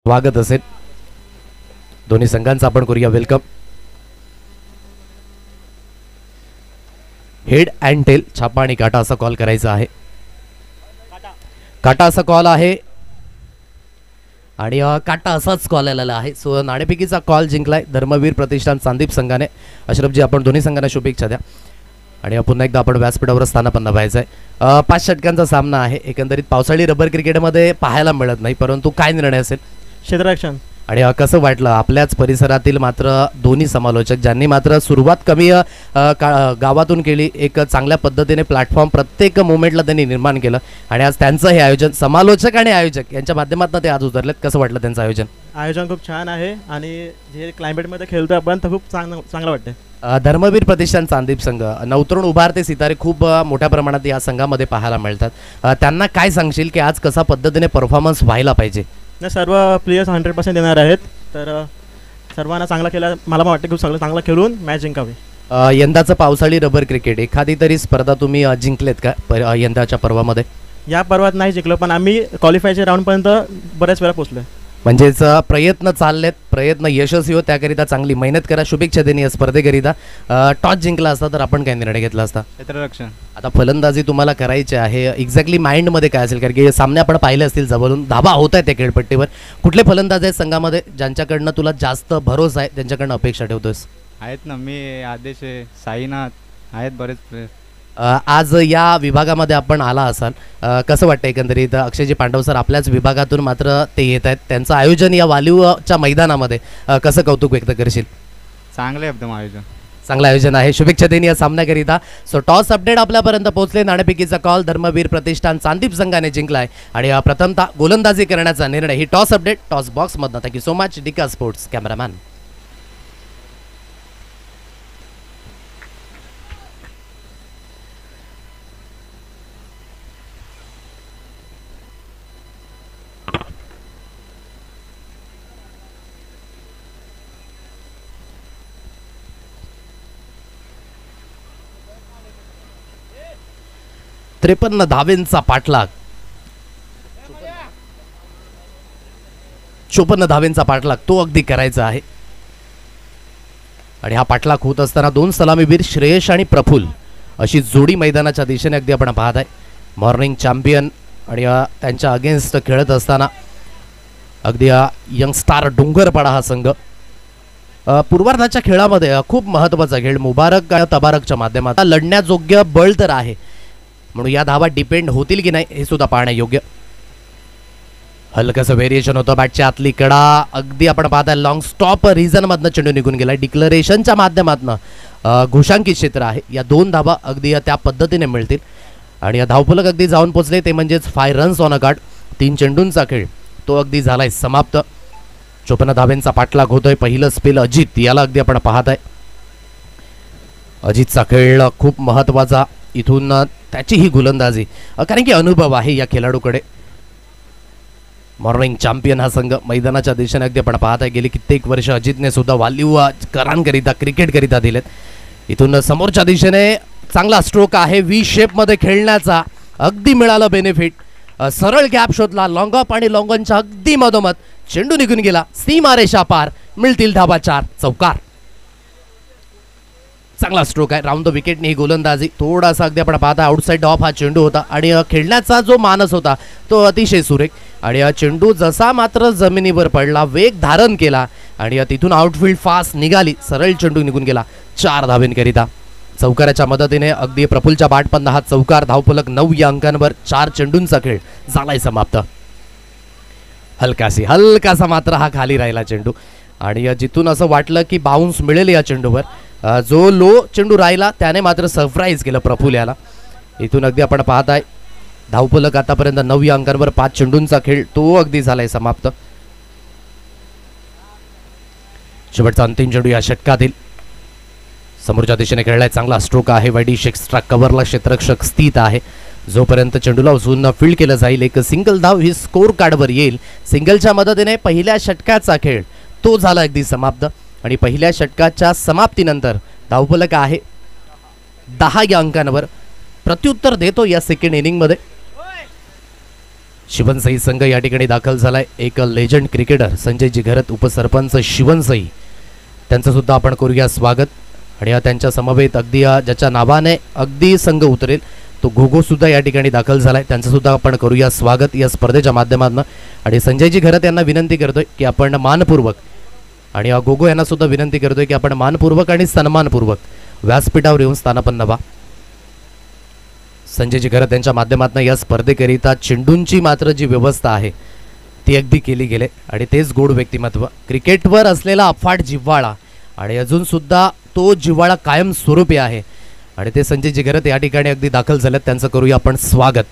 स्वागत असेल दोन्ही संघांचा. आपण करूया वेलकम. हेड अँड टेल, छापा आणि काटा असा कॉल करायचा आहे. काटा असा कॉल आहे आणि काटा असाच कॉल आलेला आहे. सो नाणेफेकीचा कॉल जिंकलाय धर्मवीर प्रतिष्ठान चांदीप संघाने. अशरफजी, आपण दोन्ही संघांना शुभेच्छा द्या. आणि पुन्हा एकदा आपण व्यासपीठावर स्थानापन्न व्हायचं आहे. 5 षटकांचा सामना आहे. एकंदरीत पावसाळी रबर क्रिकेटमध्ये पाहायला मिळत नाही, परंतु काय निर्णय असेल क्षेत्ररक्षण. आणि कसं वाटलं आपल्याच परिसरातील मात्र दोन्ही समालोचक ज्यांनी मात्र सुरुवात कमी गावातून केली, एक चांगल्या पद्धतीने प्लॅटफॉर्म प्रत्येक मोमेंटला त्यांनी निर्माण केलं आणि आज त्यांचं हे आयोजन समालोचक आणि आयोजक यांच्या माध्यमातून ते आज उतरलेत. कसं वाटलं त्यांचं आयोजन? आयोजन खूप छान आहे आणि जे क्लायमेटमध्ये खेळतोय आपण तर खूप चांगलं वाटतंय. धर्मवीर प्रतिष्ठान चांदीप संघ नवतरुण उभारते सितारे खूप मोठ्या प्रमाणात या संघामध्ये पाहायला मिळतात. त्यांना काय सांगशील की आज कसा पद्धतीने परफॉर्मन्स व्हायला पाहिजे? सर्व प्लेयर्स 100% देणार आहेत, तर सर्वांना चांगला केला. मला पण वाटतं खूप चांगलं खेळून मॅच जिंकावी. यंदाचं पावसाळी रबर क्रिकेट एखादी तरी स्पर्धा तुम्ही जिंकलेत का यंदाच्या पर्वामध्ये? या पर्वात नाही जिंकलो, पण आम्ही क्वालिफायच्या राऊंडपर्यंत बऱ्याच वेळा पोहोचलो. म्हणजेच प्रयत्न चाललेत, प्रयत्न यशस्वी हो त्याकरिता चांगली मेहनत करा. शुभेच्छा देणे या स्पर्धेकरिता. टॉस जिंकला असता तर आपण काय निर्णय घेतला असता? क्षेत्ररक्षण. आता फलंदाजी तुम्हाला करायची आहे, एक्झॅक्टली माइंडमध्ये काय असेल? कारण की सामने आपण पाहिले असतील जवळून, धाबा होत आहेत त्या खेळपट्टीवर. कुठले फलंदाज आहेत संघामध्ये ज्यांच्याकडनं तुला जास्त भरोसा आहे, त्यांच्याकडनं अपेक्षा ठेवतोस? आहेत ना, मी आदेश आहे, साईनाथ आहेत, बरेच प्लेयर. आज या विभागामध्ये आपण आला असाल, कसं वाटतं एकंदरीत? अक्षयजी पांडव सर आपल्याच विभागातून मात्र ते येत आहेत, त्यांचं आयोजन या वालिवच्या मैदानामध्ये कसं कौतुक व्यक्त करशील? चांगलं आहे एकदम आयोजन, चांगलं आयोजन आहे. शुभेच्छा देणे या सामन्याकरिता. सो टॉस अपडेट आपल्यापर्यंत पोहोचले. नाणेफेकीचा कॉल धर्मवीर प्रतिष्ठान चांदीप संघाने जिंकलाय आणि प्रथमतः गोलंदाजी करण्याचा निर्णय. ही टॉस अपडेट टॉस बॉक्समधनं. थँक्यू सो मच डिका स्पोर्ट्स कॅमेरामॅन. त्रेपन्न धावेंचा पाठलाग, 54 धावेंचा पाठलाग तो अगदी करायचा आहे. आणि हा पाठलाग होत असताना 2 सलामीवीर श्रेयश आणि प्रफुल्ल अशी जोडी मैदानाच्या दिशेने अगदी आपण पाहत आहे. मॉर्निंग चॅम्पियन आणि त्यांच्या अगेन्स्ट खेळत असताना अगदी यंगस्टार डोंगरपाडा हा संघ. पूर्वार्धाच्या खेळामध्ये खूप महत्त्वाचा खेळ मुबारक आणि तबारकच्या माध्यमातून लढण्याजोग्य बळ तर आहे, म्हणून या धावा डिपेंड होतील की नाही हे सुद्धा पाहण्यायोग्य. हलकंसं व्हेरिएशन होतं बॅटच्या आतली कडा, अगदी आपण पाहताय लॉंग स्टॉप रिझन मधनं चेंडू निघून गेला. डिक्लरेशनच्या माध्यमातनं घोषांकित क्षेत्र आहे. या 2 धावा अगदी त्या पद्धतीने मिळतील आणि या धावफलक अगदी जाऊन पोचले, ते म्हणजेच 5 रन्स ऑन अ कार्ड. 3 चेंडूंचा खेळ तो अगदी झालाय समाप्त. 54 धावेंचा पाठलाग होतोय. पहिलं स्पेल अजित याला अगदी आपण पाहत आहे. अजितचा खेळ खूप महत्त्वाचा, इथून त्याची ही गोलंदाजी, कारण की अनुभव आहे या खेळाडूकडे. मॉर्निंग चॅम्पियन हा संघ मैदानाच्या दिशेने अगदी आपण पाहत आहे. गेली कित्येक वर्ष अजितने सुद्धा वालिव करांकरिता क्रिकेटकरिता दिलेत. इथून समोरच्या दिशेने चांगला स्ट्रोक आहे, व्ही शेपमध्ये खेळण्याचा अगदी मिळालं बेनिफिट. सरळ गॅप शोधला, लॉंग ऑफ आणि लॉंग ऑनच्या अगदी मधोमध चेंडू निघून गेला. सीमारेषा पार, मिळतील धाबा 4, चौकार. चांगला स्ट्रोक आहे. राऊंड द विकेटने ही गोलंदाजी. थोडासा अगदी आपण पाहता आउटसाइड ऑफ हा चेंडू होता आणि खेळण्याचा जो मानस होता तो अतिशय सुरेख. आणि चेंडू जसा मात्र जमिनीवर पडला, वेग धारण केला आणि तिथून आउटफील्ड फास्ट निघाली, सरळ चेंडू निघून गेला 4 धावेंकरिता. चौकाराच्या मदतीने अगदी प्रफुल्लच्या बॅटमधनं हा चौकार. धावफलक 9 या अंकांवर. 4 चेंडूंचा खेळ झालाय समाप्त. हलकासा मात्र हा खाली राहिला चेंडू आणि जिथून असं वाटलं की बाउन्स मिळेल या चेंडूवर, जो लो चेंडू राहिला त्याने मात्र सरप्राईज केलं प्रफुल्ल याला. इथून अगदी आपण पाहताय धावफलक आतापर्यंत 9 या अंकांवर. 5 चेंडूंचा खेळ तो अगदी झालाय समाप्त. शेवटचा अंतिम चेंडू या षटकातील. समोरच्या दिशेने खेळलाय, चांगला स्ट्रोक आहे. वाईडिश एक्स्ट्रा कव्हरला क्षेत्ररक्षक स्थित आहे. जोपर्यंत चेंडूला उचलून फील्ड केलं जाईल, एक सिंगल धाव ही स्कोर कार्डवर येईल. सिंगलच्या मदतीने पहिल्या षटकाचा खेळ तो झाला अगदी समाप्त. आणि पहिल्या षटकाच्या समाप्तीनंतर धावफलक आहे 10 या अंकांवर. प्रत्युत्तर देतो या सेकंड इनिंगमध्ये. शिवनसई संघ या ठिकाणी दाखल झालाय. एक लेजंड क्रिकेटर संजयजी घरत, उपसरपंच शिवनसई, त्यांचं सुद्धा आपण करूया स्वागत. आणि त्यांच्या समवेत अगदी ज्याच्या नावाने अगदी संघ उतरेल तो घोघो सुद्धा या ठिकाणी दाखल झालाय. त्यांचं सुद्धा आपण करूया स्वागत या स्पर्धेच्या माध्यमातून. आणि संजयजी घरत यांना विनंती करतोय की आपण मानपूर्वक, आणि घोघो यांना सुद्धा विनंती करतोय की आपण मानपूर्वक आणि सन्मानपूर्वक व्यासपीठावर येऊन स्थानापन्न व्हा. संजयजी घरत यांच्या माध्यमातून या स्पर्धेकरिता चेंडूंची मात्र जी व्यवस्था आहे ती अगदी केली गेले. आणि तेच गोड व्यक्तिमत्व, क्रिकेटवर असलेला अफाट जिव्हाळा, आणि अजून सुद्धा तो जिव्हाळा कायम स्वरूपी आहे. आणि ते संजयजी घरत या ठिकाणी अगदी दाखल झालेत. त्यांचं करूया आपण स्वागत.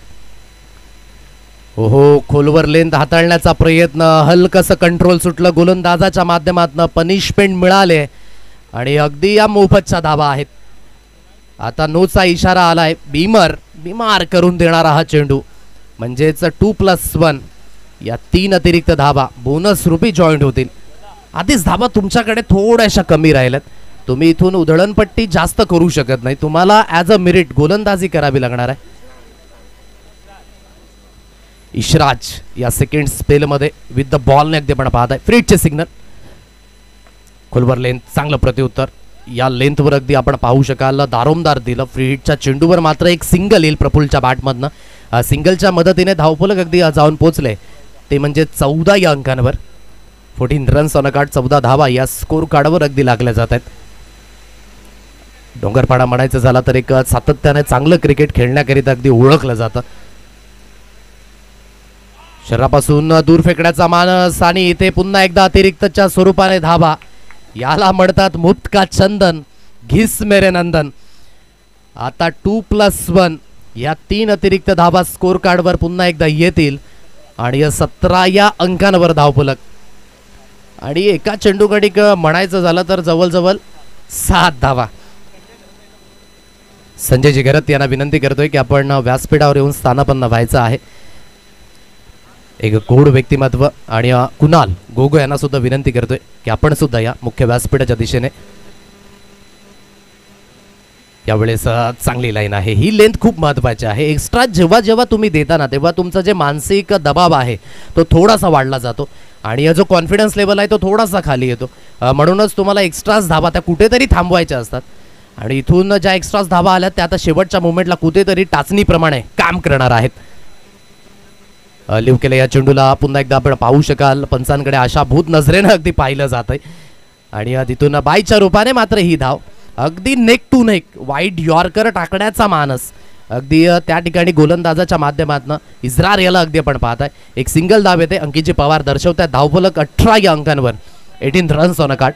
ओहो, खोलवर लेंथ हाताळण्याचा प्रयत्न, हलकसं कंट्रोल सुटलं गोलंदाजाच्या माध्यमातून, पनिशमेंट मिळाले आणि अगदी या मोफतच्या धावा आहेत. आता नोचा इशारा आलाय, बीमार करून देणारा हा चेंडू, म्हणजेच 2+1 या 3 अतिरिक्त धावा बोनस रूपी जॉईंट होतील. आधीच धावा तुमच्याकडे थोड्याशा कमी राहिल्यात. तुम्ही इथून उधळणपट्टी जास्त करू शकत नाही, तुम्हाला ॲज अ मेरिट गोलंदाजी करावी लागणार आहे. इशराज या सेकंड स्पेलमध्ये विथ द बॉलने अगदी आपण पाहत आहे. फ्रीटचे सिग्नल, खोलवर लेंथ, चांगलं प्रत्युत्तर. या लेंथवर अगदी आपण पाहू शकाल दारोमदार दिलं. फ्री हिटच्या चेंडूवर मात्र एक सिंगल येईल प्रफुल्लच्या बॅटमधनं. सिंगलच्या मदतीने धावफलक अगदी जाऊन पोचले, ते म्हणजे 14 या अंकांवर. 14 रन्स ऑन अ कार्ड, 14 धावा या स्कोर कार्डवर अगदी लागल्या जात आहेत. डोंगरपाडा म्हणायचं झाला तर एक सातत्याने चांगलं क्रिकेट खेळण्याकरिता अगदी ओळखलं जातं. शरीरापासून दूर फेकण्याचा मानस, आणि इथे पुन्हा एकदा अतिरिक्तच्या स्वरूपाने धावा. याला म्हणतात मुक्त का चंदन, घिस मेरे नंदन. आता 2+1 या 3 अतिरिक्त धावा स्कोर कार्डवर पुन्हा एकदा येतील आणि या 17 या अंकांवर धावफलक. आणि एका चेंडूकडे म्हणायचं झालं तर जवळजवळ 7 धावा. संजयजी घरत यांना विनंती करतोय की आपण व्यासपीठावर येऊन स्थानापन्न व्हायचं आहे. एक गोड व्यक्तिमत्व. आणि कुणाल गोगो यांना सुद्धा विनंती करतोय की आपण सुद्धा या मुख्य व्यासपीठाच्या दिशेने. यावेळेस चांगली लाईन आहे, ही लेंथ खूप महत्त्वाची आहे. एक्स्ट्रा जेव्हा जेव्हा तुम्ही देता ना, तेव्हा तुमचा जे मानसिक दबाव आहे तो थोडासा वाढला जातो आणि जो कॉन्फिडन्स लेवल आहे तो थोडासा खाली येतो. म्हणूनच तुम्हाला एक्स्ट्राच धावा त्या कुठेतरी थांबवायच्या असतात. आणि इथून ज्या एक्स्ट्राच धावा आल्या त्या आता शेवटच्या मोमेंटला कुठेतरी टाचणीप्रमाणे काम करणार आहेत. लिव्ह केलं या चेंडूला पुन्हा एकदा आपण पाहू शकाल. पंचांकडे आशाभूत नजरेनं अगदी पाहिलं जात आहे. आणि तिथून बायच्या रूपाने मात्र ही धाव अगदी neck to neck wide yorker टाकण्याचा मानस अगदी त्या ठिकाणी गोलंदाजाच्या माध्यमातून इस्रार याला अगदी आपण पाहताय. एक सिंगल धाव येते. अंकितजी पवार दर्शवतात धावफलक 18 या अंकांवर, 18 रन्स ऑन अ कार्ड.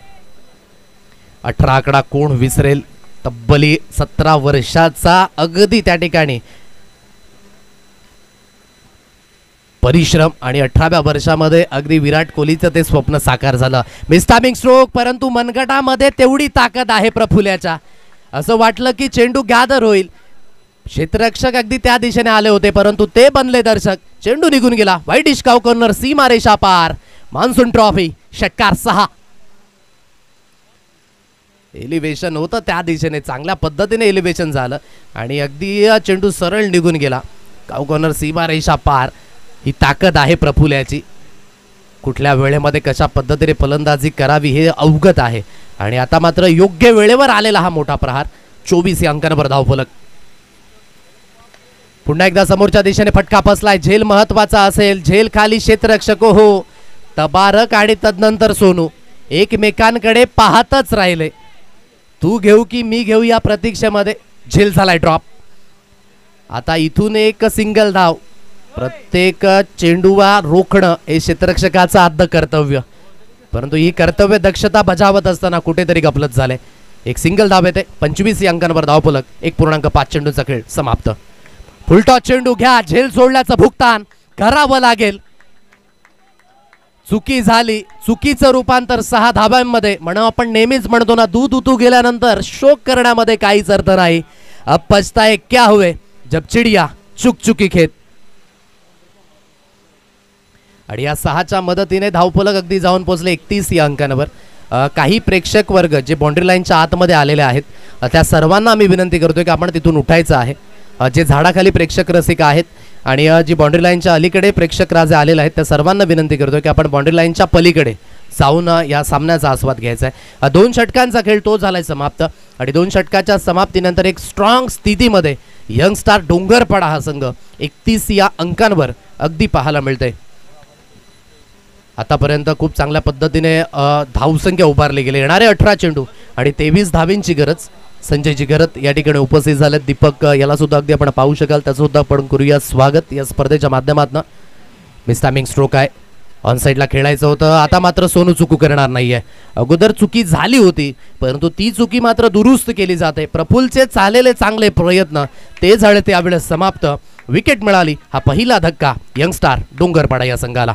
18 आकडा कोण विसरेल. तब्बली 17 वर्षाचा अगदी त्या ठिकाणी परिश्रम, आणि 18व्या वर्षामध्ये अगदी विराट कोहलीचं ते स्वप्न साकार झालं. मिस्टामिंग स्ट्रोक, परंतु मनगटामध्ये तेवढी ताकद आहे प्रफुल्याच्या. असं वाटलं की चेंडू गॅदर होईल. क्षेत्ररक्षक अगदी त्या दिशेने आले होते, परंतु ते बनले दर्शक. चेंडू निघून गेला. वाईट इश्काव कॉर्नर, सीमा रेषा पार. मान्सून ट्रॉफी षटकार 6. एलिव्हेशन होतं त्या दिशेने, चांगल्या पद्धतीने एलिव्हेशन झालं आणि अगदी चेंडू सरळ निघून गेला. काव कॉर्नर, सीमा रेषा पार. ही ताकद आहे प्रफुल्याची. कुठल्या वेळेमध्ये कशा पद्धतीने फलंदाजी करावी हे अवगत आहे. आणि आता मात्र योग्य वेळेवर आलेला हा मोठा प्रहार. 24 या अंकांवर धावफलक. पुन्हा एकदा समोरच्या दिशेने फटका फसलाय. झेल महत्वाचा असेल. झेल खाली क्षेत्ररक्षक हो तबारक आणि तदनंतर सोनू एकमेकांकडे पाहतच राहिले. तू घेऊ की मी घेऊ या प्रतीक्षेमध्ये झेल झालाय ड्रॉप. आता इथून एक सिंगल धाव. प्रत्येक चेंडूवा रोखणं हे क्षेत्ररक्षकाचं आद्य कर्तव्य, परंतु ही कर्तव्य दक्षता बजावत असताना कुठेतरी गफलत झाले. एक सिंगल धाव येते. 25 या अंकांवर धावफलक. 1.5 चेंडूचा खेळ समाप्त. फुलटॉस चेंडू घ्या. झेल सोडल्याचं भुगतान करावं लागेल. चुकी झाली. चुकीचं रूपांतर 6 धाब्यांमध्ये. म्हणून आपण नेहमीच म्हणतो ना, दूध उतू गेल्यानंतर शोक करण्यामध्ये काहीच अर्थ नाही. अब पछताए क्या हुए जब चिडिया चुक चुकी खेत. आणि या 6च्या मदतीने धावफलक अगदी जाऊन पोहोचले 31 या अंकांवर. काही प्रेक्षक वर्ग जे बाउंड्री लाईनच्या आतमध्ये आलेले आहेत त्या सर्वांना आम्ही विनंती करतोय की आपण तिथून उठायचं आहे. जे झाडाखाली प्रेक्षक रसिक आहेत आणि जी बाउंड्री लाईनच्या अलीकडे प्रेक्षक राजे आलेले आहेत त्या सर्वांना विनंती करतो की आपण बाउंड्री लाईनच्या पलीकडे जाऊन या सामन्याचा आस्वाद घ्यायचा आहे. 2 षटकांचा खेळ तो झालाय समाप्त आणि 2 षटकाच्या समाप्तीनंतर एक स्ट्रॉंग स्थितीमध्ये यंग स्टार डोंगरपाडा हा संघ 31 या अंकांवर अगदी पाहायला मिळते. आतापर्यंत खूप चांगल्या पद्धतीने धावसंख्या उभारली गेली. येणारे 18 चेंडू आणि 23 धावींची गरज. संजय जिगरत या ठिकाणी उपस्थित झालेत. दीपक याला सुद्धा अगदी आपण पाहू शकाल, त्याचं सुद्धा आपण करूया स्वागत या स्पर्धेच्या माध्यमातून. मिस टायमिंग स्ट्रोक आहे, ऑन साईडला खेळायचं होतं. आता मात्र सोनू चुकू करणार नाहीये. अगोदर चुकी झाली होती परंतु ती चुकी मात्र दुरुस्त केली जाते. प्रफुल्लचे चाललेले चांगले प्रयत्न ते झाले त्यावेळेस समाप्त. विकेट मिळाली. हा पहिला धक्का यंग स्टार डोंगरपाडा या संघाला.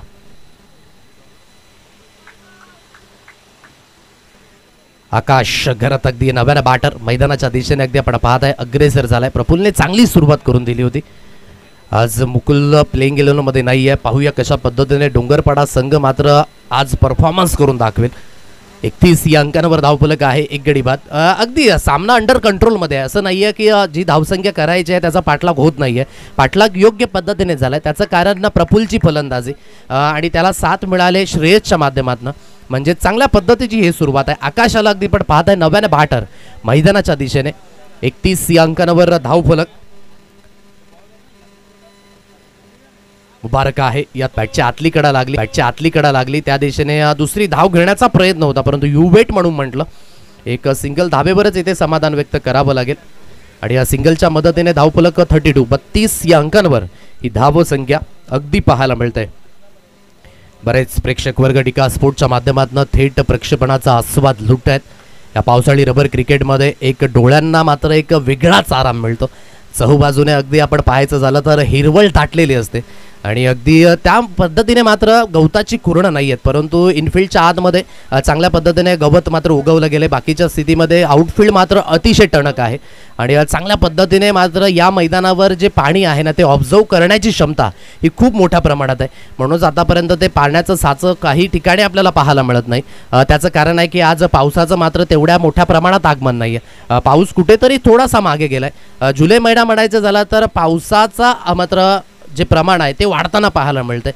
आकाश घरात अगदी नव्यानं बॅटर मैदानाच्या दिशेने अगदी आपण पाहत आहे अग्रेसर झालाय. प्रफुल्लने चांगली सुरुवात करून दिली होती. आज मुकुल प्लेइंग इलेव्हनमध्ये नाही आहे. पाहूया कशा पद्धतीने डोंगरपाडा संघ मात्र आज परफॉर्मन्स करून दाखवेल. 31 या अंकांवर धावफलक आहे, 1 गडी बाद. अगदी सामना अंडर कंट्रोलमध्ये आहे. असं नाही आहे की जी धावसंख्या करायची आहे त्याचा पाठलाग होत नाही आहे. पाठलाग योग्य पद्धतीने झाला आहे. त्याचं कारण ना प्रफुल्लची फलंदाजी आणि त्याला साथ मिळाले श्रेयसच्या माध्यमातून. म्हणजे चांगल्या पद्धतीची ही सुरुवात आहे. आकाशाला अगदी पण पाहत आहे नव्याने बॅटर मैदानाच्या दिशेने 31 या अंकांवर धावफलक. मुबारक आहे यात बॅटच्या आतली कडा लागली त्या दिशेने दुसरी धाव घेण्याचा प्रयत्न होता परंतु यू वेट म्हणून म्हटलं. एक सिंगल धावेवरच इथे समाधान व्यक्त करावं लागेल आणि या सिंगलच्या मदतीने धावफलक 32 या अंकांवर ही धाव संख्या अगदी पाहायला मिळते. बरेच प्रेक्षक वर्ग टिका स्पोर्टच्या माध्यमातून थेट प्रक्षेपणाचा आस्वाद लुटत आहेत. या पावसाळी रबर क्रिकेटमध्ये एक डोळ्यांना मात्र एक वेगळाच आराम मिळतो. चहूबाजूने अगदी आपण पाहायचं झालं तर हिरवळ दाटलेली असते आणि अगदी त्या पद्धतीने मात्र गवताची कुरणं नाही आहेत परंतु इनफिल्डच्या आतमध्ये चांगल्या पद्धतीने गवत मात्र उगवलं गेले. बाकीच्या स्थितीमध्ये आउटफील्ड मात्र अतिशय टणक आहे आणि चांगल्या पद्धतीने मात्र या मैदानावर जे पाणी आहे ना ते ऑब्झर्व करण्याची क्षमता ही खूप मोठ्या प्रमाणात आहे. म्हणूनच आतापर्यंत ते पाण्याचं साचं काही ठिकाणी आपल्याला पाहायला मिळत नाही. त्याचं कारण आहे की आज पावसाचं मात्र तेवढ्या मोठ्या प्रमाणात आगमन नाही आहे. पाऊस कुठेतरी थोडासा मागे गेलाय. जुलै महिना म्हणायचं झाला तर पावसाचा मात्र जे प्रमाण आहे ते वाढताना पाहायला मिळते.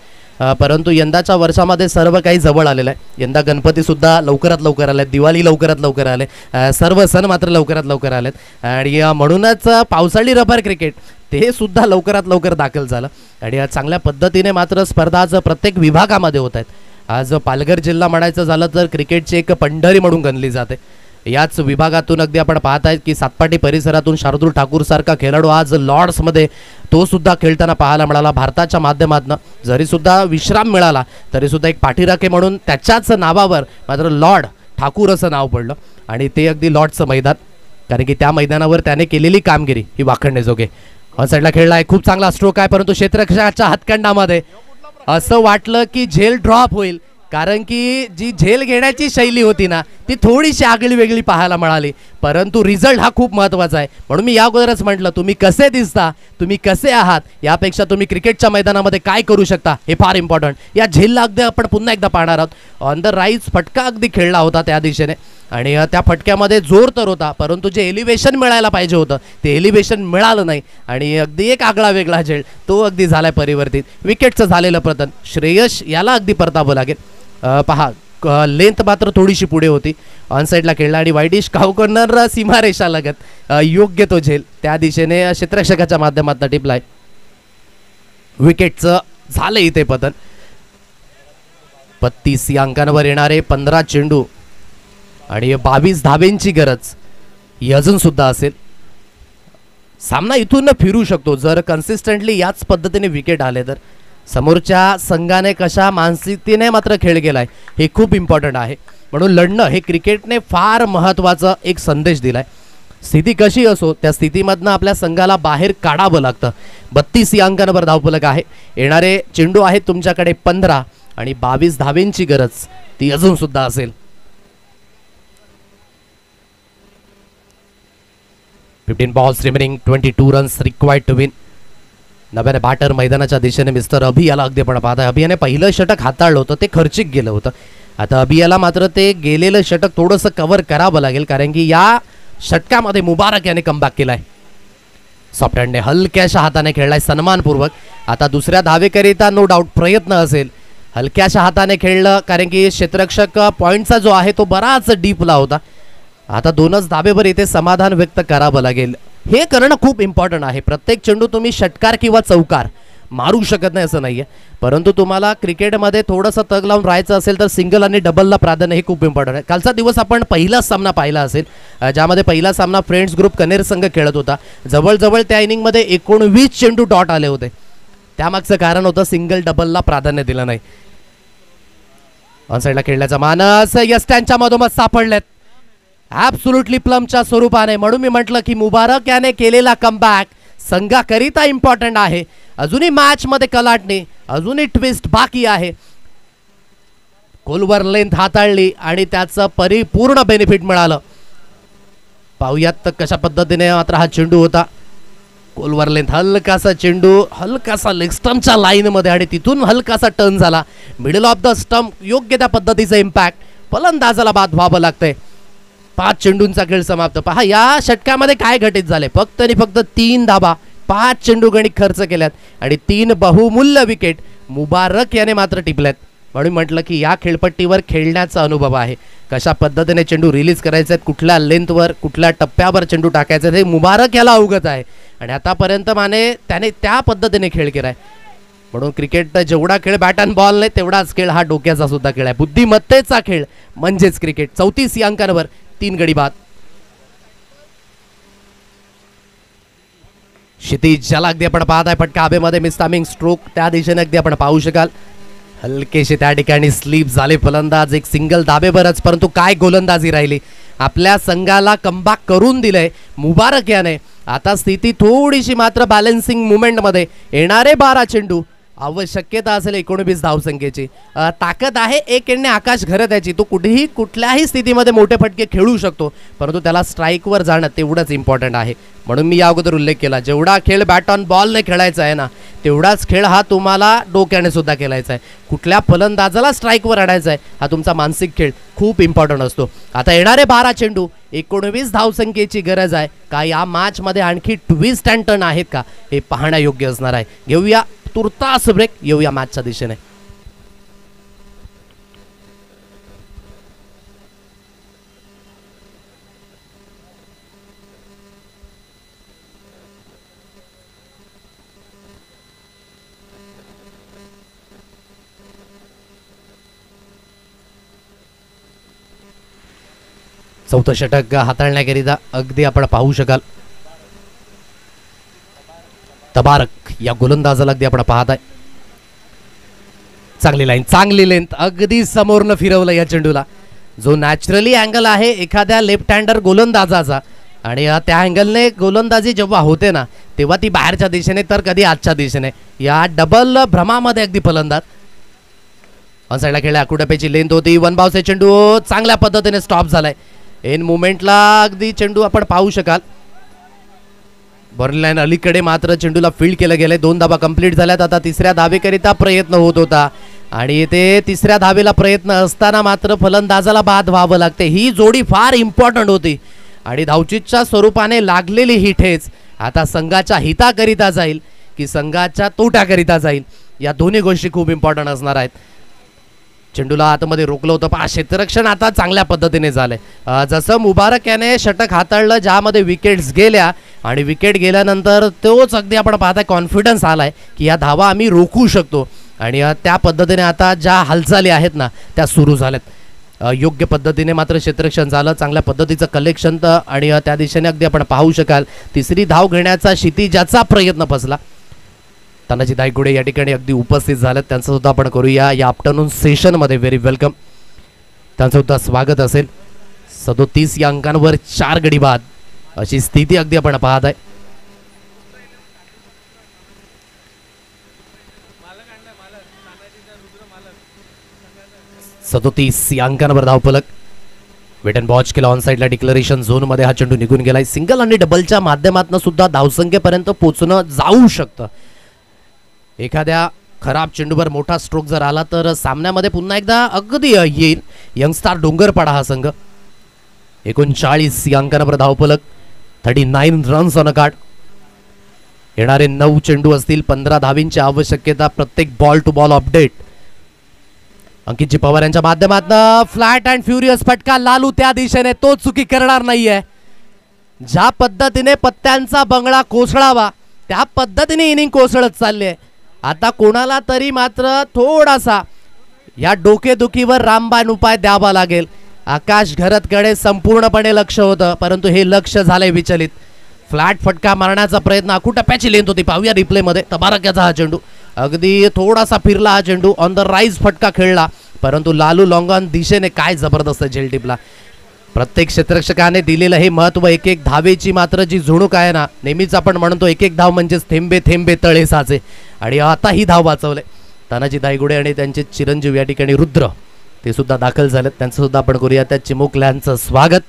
परंतु यंदाच्या वर्षामध्ये सर्व काही जवळ आलेलं आहे. यंदा गणपतीसुद्धा लवकरात लवकर आले, दिवाळी लवकरात लवकर आले, सर्व सण मात्र लवकरात लवकर आलेत आणि म्हणूनच पावसाळी रबर क्रिकेट ते सुद्धा लवकरात लवकर दाखल झालं आणि चांगल्या पद्धतीने मात्र स्पर्धा आज प्रत्येक विभागामध्ये होत आहेत. आज पालघर जिल्हा म्हणायचं झालं तर क्रिकेटची एक पंढरी म्हणून गणली जाते. याच विभागातून अगदी आपण पाहत आहेत की सातपाटी परिसरातून शार्दूल ठाकूर सारखा खेळाडू आज लॉर्ड्समध्ये तो सुद्धा खेळताना पाहायला मिळाला. भारताच्या माध्यमातून जरी सुद्धा विश्राम मिळाला तरी सुद्धा एक पाठीराखे म्हणून त्याच्याच नावावर मात्र लॉर्ड ठाकूर असं नाव पडलं आणि ते अगदी लॉर्ड्सचं मैदान, कारण की त्या मैदानावर त्याने केलेली कामगिरी ही वाखणण्याजोगे. ऑन साईडला खेळला आहे, खूप चांगला स्ट्रोक आहे परंतु क्षेत्ररक्षकाच्या हातखंडामध्ये असं वाटलं की झेल ड्रॉप होईल कारण की जी झेल घेण्याची शैली होती ना ती थोडीशी आगळी वेगळी पाहायला मिळाली परंतु रिझल्ट हा खूप महत्त्वाचा आहे. म्हणून मी या अगोदरच म्हटलं तुम्ही कसे दिसता, तुम्ही कसे आहात यापेक्षा तुम्ही क्रिकेटच्या मैदानामध्ये काय करू शकता हे फार इम्पॉर्टंट. या झेलला अगदी आपण पुन्हा एकदा पाहणार आहोत. ऑन द राईज फटका अगदी खेळला होता त्या दिशेने आणि त्या फटक्यामध्ये जोर तर होता परंतु जे एलिव्हेशन मिळायला पाहिजे होतं ते एलिव्हेशन मिळालं नाही आणि अगदी एक आगळा वेगळा झेल तो अगदी झालाय परिवर्तित. विकेटचं झालेलं पतन श्रेयस याला अगदी परतावं लागेल. पहा लेंथ मात्र थोडीशी पुढे होती. ऑन साईडला खेळला आणि वाईडिश कावकॉर्नर सीमारेषा लगत योग्य तो झेल त्या दिशेने क्षेत्ररक्षकाच्या माध्यमातून टिपलाय. विकेटचं झालं इथे पतन. 32 या अंकांवर येणारे 15 चेंडू आणि 22 धावेंची गरज ही अजून सुद्धा असेल. सामना इथून फिरू शकतो जर कन्सिस्टंटली याच पद्धतीने विकेट आले तर. समोरच्या संघाने कशा मानसिकतेने मात्र खेळ केलाय हे खूप इम्पॉर्टंट आहे. म्हणून लढणं हे क्रिकेटने फार महत्त्वाचा एक संदेश दिलाय. स्थिती कशी असो त्या स्थितीमधनं आपल्या संघाला बाहेर काढावं लागतं. 32 या अंकांवर धावफलक आहे. येणारे चेंडू आहेत तुमच्याकडे 15 आणि 22 धावेंची गरज ती अजून सुद्धा असेल. 15 balls remaining, 22 runs required to win. नव्याने बॅटर मैदानाच्या दिशेने मिस्टर अभि याला अगदी पण पाहता. अभियाने पहिलं षटक हाताळलं होतं ते खर्चिक गेलं होतं. आता अभियाला मात्र ते गेलेलं षटक थोडंसं कव्हर करावं लागेल कारण की या षटकामध्ये मुबारक याने कमबॅक केलाय. सॉफ्ट हँडने हलक्याशा हाताने खेळलाय सन्मानपूर्वक. आता दुसऱ्या धावेकरिता नो डाऊट प्रयत्न असेल. हलक्याशा हाताने खेळलं कारण की क्षेत्ररक्षक पॉईंटचा जो आहे तो बराच डीपला होता. आता 2च धाबेवर इथे समाधान व्यक्त करावं लागेल. हे करणं खूप इम्पॉर्टंट आहे. प्रत्येक चेंडू तुम्ही षटकार किंवा चौकार मारू शकत नाही असं नाहीये, परंतु तुम्हाला क्रिकेटमध्ये थोडंसं तग लावून राहायचं असेल तर सिंगल आणि डबलला प्राधान्य हे खूप इम्पॉर्टंट आहे. कालचा दिवस आपण पहिलाच सामना पाहिला असेल, ज्यामध्ये पहिला सामना फ्रेंड्स ग्रुप कनेर संघ खेळत होता. जवळजवळ त्या इनिंगमध्ये 19 चेंडू डॉट आले होते. त्यामागचं कारण होतं सिंगल डबलला प्राधान्य दिलं नाही. ऑन साईडला खेळण्याचा मानस यस्टॅनच्या मधोमध सापडलेत ॲब्सोल्युटली प्लमच्या स्वरूपाने. म्हणून मी म्हटलं की मुबारक याने केलेला कमबॅक संघाकरिता इम्पॉर्टंट आहे. अजूनही मॅच मध्ये कलाटणी, अजूनही ट्विस्ट बाकी आहे. खोलवर लेंथ हाताळली आणि त्याचं परिपूर्ण बेनिफिट मिळालं. पाहूयात कशा पद्धतीने मात्र हा चेंडू होता. खोलवर लेंथ हलकासा चेंडू, हलकासा लेग स्टंपच्या लाईन मध्ये आणि तिथून हलकासा टर्न झाला मिडल ऑफ द स्टंप. योग्य त्या पद्धतीचा इम्पॅक्ट. फलंदाजाला बाद व्हावं लागतंय. 5 चेंडूंचा खेळ समाप्त. पहा या षटकामध्ये काय घटित झाले. फक्त आणि फक्त 3 धाबा 5 चेंडू गणित खर्च केल्यात आणि 3 बहुमूल्य विकेट मुबारक याने मात्र टिपल्यात. म्हणून म्हटलं की या खेळपट्टीवर खेळण्याचा अनुभव आहे. कशा पद्धतीने चेंडू रिलीज करायचे आहेत, कुठल्या लेंथवर कुठल्या टप्प्यावर चेंडू टाकायचा हे मुबारक याला अवगत आहे आणि आतापर्यंत त्याने त्या पद्धतीने खेळ केलाय. म्हणून क्रिकेट जेवढा खेळ बॅट अँड बॉल नाही तेवढाच खेळ हा डोक्याचा सुद्धा खेळ आहे. बुद्धिमत्तेचा खेळ म्हणजेच क्रिकेट. 34 अंकांवर 3 गडी बाद. क्षितिज ज्याला अगदी आपण पाहत आहे फटका हवेमध्ये मिसटायमिंग स्ट्रोक त्या दिशेने अगदी आपण पाहू शकाल. हलकेशे त्या ठिकाणी स्लीप झाले फलंदाज. एक सिंगल धाबेवरच, परंतु काय गोलंदाजी राहिली. आपल्या संघाला कमबॅक करून दिलंय मुबारक याने. आता स्थिती थोडीशी मात्र बॅलन्सिंग मुवमेंटमध्ये. येणारे 12 चेंडू आवश्यकता असेल 19 धावसंख्येची. ताकद आहे एक एंडने आकाश घरत याची. तो कुठेही कुठल्याही स्थितीमध्ये मोठे फटके खेळू शकतो, परंतु त्याला स्ट्राईकवर जाणं तेवढंच इम्पॉर्टंट आहे. म्हणून मी या अगोदर उल्लेख केला जेवढा खेळ बॅट ऑन बॉलने खेळायचा आहे ना तेवढाच खेळ हा तुम्हाला डोक्याने सुद्धा खेळायचा आहे. कुठल्या फलंदाजाला स्ट्राईकवर आणायचा आहे हा तुमचा मानसिक खेळ खूप इम्पॉर्टंट असतो. आता येणारे 12 चेंडू 19 धावसंख्येची गरज आहे का. या मॅचमध्ये आणखी ट्विस्ट अँड टर्न आहेत का हे पाहण्यायोग्य असणार आहे. घेऊया तुर्तास ब्रेक, येऊया मॅचच्या दिशेने. चौथं षटक हाताळण्याकरिता अगदी आपण पाहू शकाल तबारक या गोलंदाजाला अगदी आपण पाहत आहे. चांगली लाईन, चांगली लेंथ, अगदी समोरनं फिरवलं या चेंडूला. जो नॅचरली अँगल आहे एखाद्या लेफ्ट हँडर गोलंदाजाचा आणि त्या अँगलने गोलंदाजी जेव्हा होते ना तेव्हा ती बाहेरच्या दिशेने तर कधी आजच्या दिशेने. या डबल भ्रमामध्ये अगदी फलंदाज ऑन साईडला खेळला. कुटपेची लेंथ होती. 1 बाउन्सचे चेंडू चांगल्या पद्धतीने स्टॉप झालाय. एन मुवमेंटला अगदी चेंडू आपण पाहू शकाल. बॉर्डर लाईन अलीकडे मात्र चेंडूला फील्ड केलं गेलंय. 2 धाबा कंप्लीट झाल्यात. आता 3ऱ्या धावेकरिता प्रयत्न होत होता आणि ते 3ऱ्या धावेला प्रयत्न असताना मात्र फलंदाजाला बाद व्हावं लागते. ही जोडी फार इम्पॉर्टंट होती आणि धावचीच्या स्वरूपाने लागलेली ही ठेच आता संघाच्या हिताकरिता जाईल की संघाच्या तोट्याकरिता जाईल या दोन्ही गोष्टी खूप इम्पॉर्टंट असणार आहेत. चेंडूला आतमध्ये रोखलं होतं. पहा क्षेत्ररक्षण आता चांगल्या पद्धतीने झालंय. जसं मुबारक याने षटक हाताळलं ज्यामध्ये विकेट्स गेल्या आणि विकेट गेल्यानंतर तोच अगदी आपण पाहताय कॉन्फिडन्स आलाय की या धावा आम्ही रोखू शकतो आणि त्या पद्धतीने आता ज्या हालचाली आहेत ना त्या सुरू झाल्यात. योग्य पद्धतीने मात्र क्षेत्ररक्षण झालं. चांगल्या पद्धतीचं कलेक्शन आणि त्या दिशेने अगदी आपण पाहू शकाल 3री धाव घेण्याचा क्षितिजाचा प्रयत्न फसला. तानाजी दायगुडे या ठिकाणी अगदी उपस्थित झालेत. त्यांचं सुद्धा आपण करूया या आफ्टरनून सेशनमध्ये. व्हेरी वेलकम, त्यांचं सुद्धा स्वागत असेल. 37 या अंकांवर 4 गडी बाद अशी स्थिती अगदी आपण पाहत आहे. या अंकांवर धावफलक. वेट अँड वॉच केला. ऑन साईडला डिक्लरेशन झोनमध्ये हा चेंडू निघून गेलाय. सिंगल आणि डबलच्या माध्यमातून सुद्धा धावसंख्येपर्यंत पोहोचणं जाऊ शकतं. एखाद्या खराब चेंडूवर मोठा स्ट्रोक जर आला तर सामन्यामध्ये पुन्हा एकदा अगदी येईल. यंगस्टार डोंगरपाडा हा संघ. 39 या अंकांवर धावफलक. 39 रन्स ऑन अ कार्ड. येणारे 9 चेंडू असतील, 15 धावींची आवश्यकता, प्रत्येक बॉल टू बॉल अपडेट. अंकितजी पवार यांच्या माध्यमातून फ्लॅट अँड फ्युरियस फटका. लालू त्या दिशेने, तो चुकी करणार नाहीये. ज्या पद्धतीने पत्त्यांचा बंगला कोसळावा त्या पद्धतीने इनिंग कोसळत चालली आहे. आता कोणाला तरी मात्र थोडासा या डोकेदुखीवर रामबाण उपाय द्यावा लागेल. आकाश घरतकडे संपूर्णपणे लक्ष होतं, परंतु हे लक्ष झालंय विचलित. फ्लॅट फटका मारण्याचा प्रयत्न, आखुटप्प्याची लेंथ होती, पाहूया रिप्लेमध्ये. तबारक याचा हा चेंडू, अगदी थोडासा फिरला हा चेंडू, ऑन द राईज फटका खेळला, परंतु लालू लॉंग ऑन दिशेने काय जबरदस्त झेल टिपला. प्रत्येक क्षेत्ररक्षकाने दिलेलं हे महत्व, एक एक धावेची मात्र जी झुणूक आहे ना, नेहमीच आपण म्हणतो एक एक धाव म्हणजेच थेंबे थेंबे तळे साचे, आणि आता ही धाव वाचवले. तानाजी दायगुडे आणि त्यांचे चिरंजीव या ठिकाणी रुद्र ते सुद्धा दाखल झालेत, त्यांचं सुद्धा आपण करूया त्या चिमुकल्यांचं स्वागत.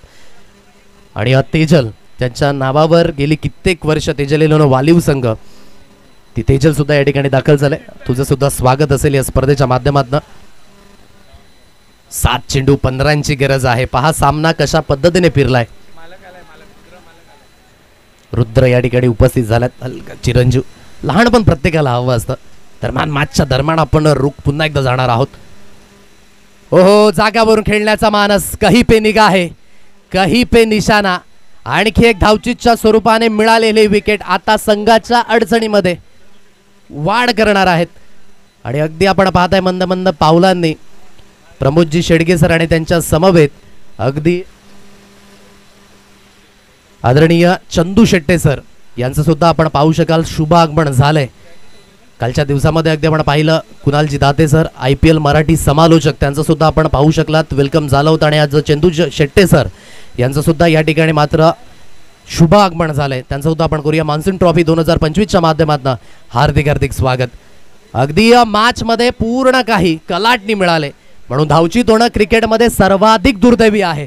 आणि तेजल, त्यांच्या नावावर गेली कित्येक वर्ष तेजल इलेव्हन वालीव संघ, ती तेजल सुद्धा या ठिकाणी दाखल झाले. तुझं सुद्धा स्वागत असेल या स्पर्धेच्या माध्यमातून. 7 चेंडू 15ची गरज आहे. पहा सामना कशा पद्धतीने फिरलाय. रुद्र या ठिकाणी उपस्थित झाल्यात. चिरंजीव, लहान पण प्रत्येकाला हवं असतं. दरम्यान मॅचच्या दरम्यान आपण रुख पुन्हा एकदा जाणार आहोत. ओहो, जागावरून खेळण्याचा मानस, कही पे निगाह है, कही पे निशाणा. आणखी एक धावचीच्या स्वरूपाने मिळालेले विकेट आता संघाच्या अडचणीमध्ये वाढ करणार आहेत. आणि अगदी आपण पाहताय मंद मंद पावलांनी प्रमोदजी शेडगे सर आणि त्यांच्या समवेत अगदी आदरणीय चंदू शेट्टे सर यांचं सुद्धा आपण पाहू शकाल शुभ आगमन झालंय. कालच्या दिवसामध्ये अगदी आपण पाहिलं कुणालजी दाते सर, IPL मराठी समालोचक, त्यांचं सुद्धा आपण पाहू शकलात, वेलकम झालं होतं. आणि आज चंदू शेट्टे सर यांचं सुद्धा या ठिकाणी मात्र शुभ आगमन झालंय, त्यांचं सुद्धा आपण करूया मान्सून ट्रॉफी 2025च्या माध्यमातून हार्दिक हार्दिक स्वागत. अगदी या मॅच मध्ये पूर्ण काही कलाटणी मिळाले, म्हणून धावचीत होणं क्रिकेटमध्ये सर्वाधिक दुर्दैवी आहे.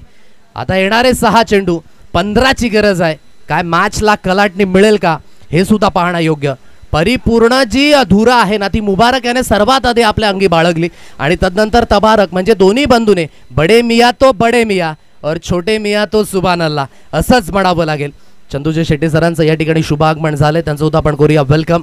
आता येणारे 6 चेंडू 15ची गरज आहे. काय मॅचला कलाटणी मिळेल का हे सुद्धा पाहणं योग्य. परिपूर्ण जी अधुरा आहे ना, ती मुबारक याने सर्वात आधी आपल्या अंगी बाळगली, आणि तदनंतर तबारक म्हणजे दोन्ही बंधूने बडे मिया तो बडे मिया और छोटे मिया तो सुभान अल्लाह असंच म्हणावं लागेल. चंदूजी शेट्टी सरांचं या ठिकाणी शुभ आगमन झाले, त्यांचं सुद्धा आपण करूया वेलकम.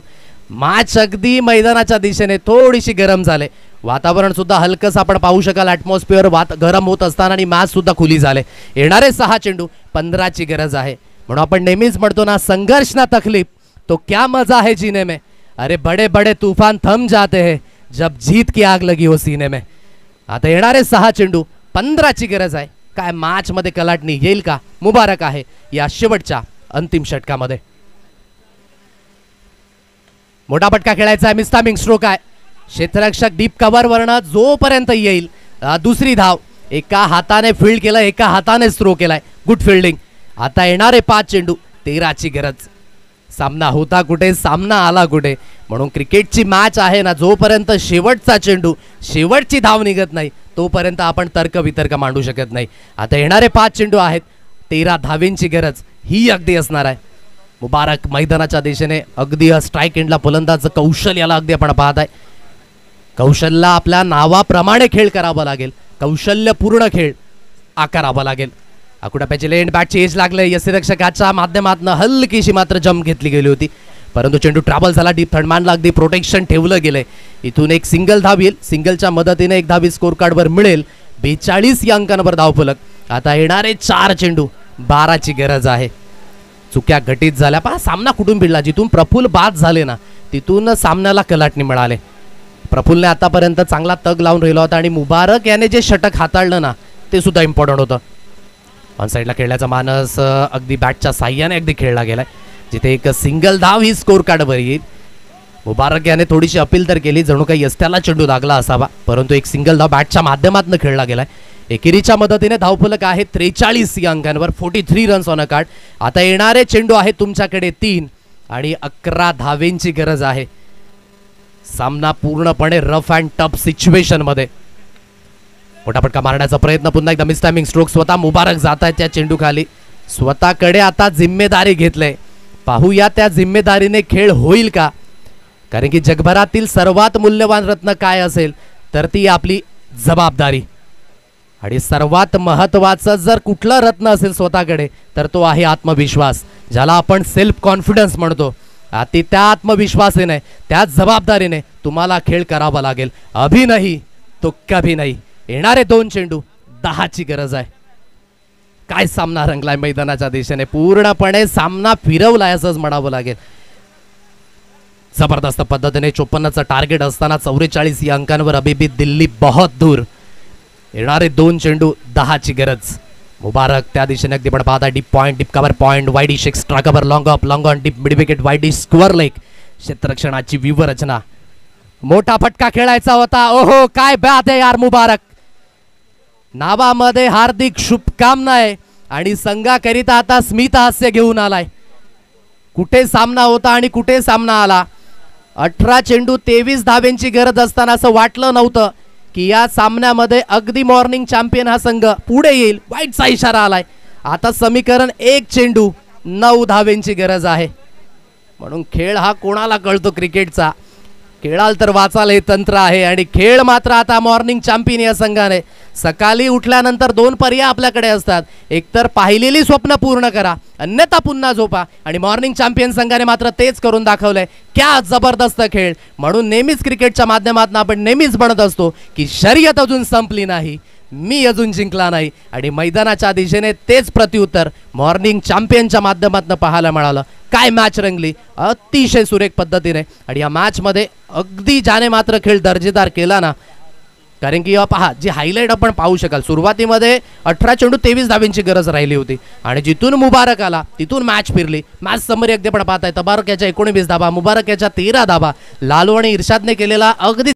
मॅच अगदी मैदानाच्या दिशेने थोडीशी गरम झाले, वातावरण सुद्धा हलकस आपण पाहू शकाल, ॲटमॉस्फिअर गरम होत असताना, आणि मॅच सुद्धा खुली झाले. येणारे 6 चेंडू 15ची गरज आहे. म्हणून आपण नेहमीच म्हणतो ना, संघर्ष ना तकलीफ तो क्या मजा है जीने में, अरे बड़े बड़े तूफान थम जाते हैं जब जीत की आग लगी हो सीने में. आता येणारे 6 चेंडू 15ची गरज आहे. काय मॅच मध्ये कलाटणी येईल का? मुबारक आहे या शेवटच्या अंतिम षटकामध्ये. मोठा फटका खेळायचा आहे, मिस्टामिंग स्ट्रोक आहे. क्षेत्ररक्षक डीप कव्हर वरनं जोपर्यंत येईल दुसरी धाव, एका हाताने फील्ड केलं, एका हाताने थ्रो केलाय, गुड फिल्डिंग. आता येणारे 5 चेंडू 13ची गरज. सामना होता कुठे, सामना आला कुठे. म्हणून क्रिकेटची मॅच आहे ना, जोपर्यंत शेवटचा चेंडू, शेवटची धाव निघत नाही तोपर्यंत आपण तर्क वितर्क मांडू शकत नाही. आता येणारे 5 चेंडू आहेत, 13 धावेंची गरज ही अगदी असणार आहे. मुबारक मैदानाच्या दिशेने अगदी स्ट्राईक एंडला फलंदाज कौशल याला अगदी आपण पाहत आहे. कौशलला आपल्या नावाप्रमाणे खेळ करावा लागेल, कौशल्यपूर्ण खेळ आकारावा लागेल. आकुटाप्याची लेंड बॅटची एज लागले, यष्टिरक्षकाच्या माध्यमातून हलकीशी मात्र जम्प घेतली गेली होती, परंतु चेंडू ट्रॅव्हल झाला, डीप थर्डमॅनला अगदी प्रोटेक्शन ठेवलं गेलंय. इथून एक सिंगल धाव येईल, सिंगलच्या मदतीने एक धावी स्कोर कार्डवर मिळेल. 42 या अंकांवर धावफलक. आता येणारे 4 चेंडू 12ची गरज आहे. चुक्या घटित झाल्या, पहा सामना कुठून भिडला, जिथून प्रफुल्ल बाद झाले ना तिथून सामन्याला कलाटणी मिळाले. प्रफुल्लने आतापर्यंत चांगला तग लावून राहिला होता, आणि मुबारक याने जे षटक हाताळलं ना ते सुद्धा इम्पॉर्टंट होतं. ऑन साईडला खेळण्याचा मानस अगदी बॅटच्या साह्याने अगदी खेळला गेलाय, जिथे एक सिंगल धाव ही स्कोर कार्डवर येईल. मुबारक याने थोडीशी अपील तर केली, जणू काही यष्ट्याला चेंडू लागला असावा, परंतु एक सिंगल धाव बॅटच्या माध्यमातून खेळला गेलाय. एकेरीच्या मदतीने धावफलक आहे 43 या अंकांवर, 43 रन्स ऑन अ कार्ड. आता येणारे चेंडू आहे तुमच्याकडे 3 आणि 11 धावेंची गरज आहे. सामना पूर्णपणे रफ अँड टफ सिच्युएशन मध्ये. मोठा फटका मारण्याचा प्रयत्न, पुन्हा एकदा मिस टायमिंग स्ट्रोक. स्वतः मुबारक जात आहे त्या चेंडू खाली, स्वतःकडे आता जिम्मेदारी घेतले. पाहूया त्या जिम्मेदारीने खेळ होईल का, कारण की जगभरातील सर्वात मूल्यवान रत्न काय असेल तर ती आपली जबाबदारी. आणि सर्वात महत्त्वाचं जर कुठलं रत्न असेल स्वतःकडे तर तो आहे आत्मविश्वास, ज्याला आपण सेल्फ कॉन्फिडन्स म्हणतो. अति त्या आत्मविश्वासाने त्या जबाबदारीने तुम्हाला खेळ करावा लागेल. अभी नाही तो कभी नाही. येणारे 2 चेंडू 10ची गरज आहे. काय सामना रंगलाय मैदानाच्या दिशेने, पूर्णपणे सामना फिरवलाय असंच म्हणावं लागेल. जबरदस्त पद्धतीने 54चं टार्गेट असताना 44 या अंकांवर अभी दिल्ली बहुत दूर. येणारे 2 चेंडू 10ची गरज. मुबारक त्या दिशेने अगदी पण पाहता deep point, deep cover point, widish extra cover, long up, long on, deep mid wicket, widish square leg. क्षेत्ररक्षणाची व्यूहरचना, मोठा फटका खेळायचा होता. ओहो काय बॅट आहे यार मुबारक. नावामध्ये हार्दिक शुभकामना आहे आणि संघाकरिता आता स्मित हास्य घेऊन आलाय. कुठे सामना होता आणि कुठे सामना आला. 18 चेंडू 23 धावेंची गरज असताना असं वाटलं नव्हतं की या सामन्यामध्ये अगदी मॉर्निंग चॅम्पियन हा संघ पुढे येईल. वाईटचा इशारा आलाय. आता समीकरण 1 चेंडू 9 धावेंची गरज आहे. म्हणून खेळ हा कोणाला कळतो क्रिकेटचा, खेळाल तर वाचाल हे तंत्र आहे. आणि खेळ मात्र आता मॉर्निंग चॅम्पियन या संघाने. सकाळी उठल्यानंतर 2 पर्याय आपल्याकडे असतात. एकतर पाहिलेली स्वप्न पूर्ण करा, अन्यथा पुन्हा झोपा. आणि मॉर्निंग चॅम्पियन संघाने मात्र तेच करून दाखवलंय. क्या जबरदस्त खेळ. म्हणून नेहमीच क्रिकेटच्या माध्यमातून आपण नेहमीच म्हणत असतो की शर्यत अजून संपली नाही, मी अजून जिंकला नाही. आणि मैदानाच्या दिशेने तेच प्रत्युत्तर मॉर्निंग चॅम्पियनच्या माध्यमातून पाहायला मिळालं. काय मॅच रंगली अतिशय सुरेख पद्धतीने. आणि या मॅचमध्ये अगदी ज्याने मात्र खेळ दर्जेदार केला ना, कारण की पहा जी हायलाईट आपण पाहू शकाल, सुरुवातीमध्ये 18 चेंडू 23 धावेंची गरज राहिली होती आणि जिथून मुबारक आला तिथून मॅच फिरली. मॅच समरी अगदी पण पाहताय, तबारक याच्या 19 धावा, मुबारक याच्या 13 धावा, लालू आणि इर्शादने केलेला अगदी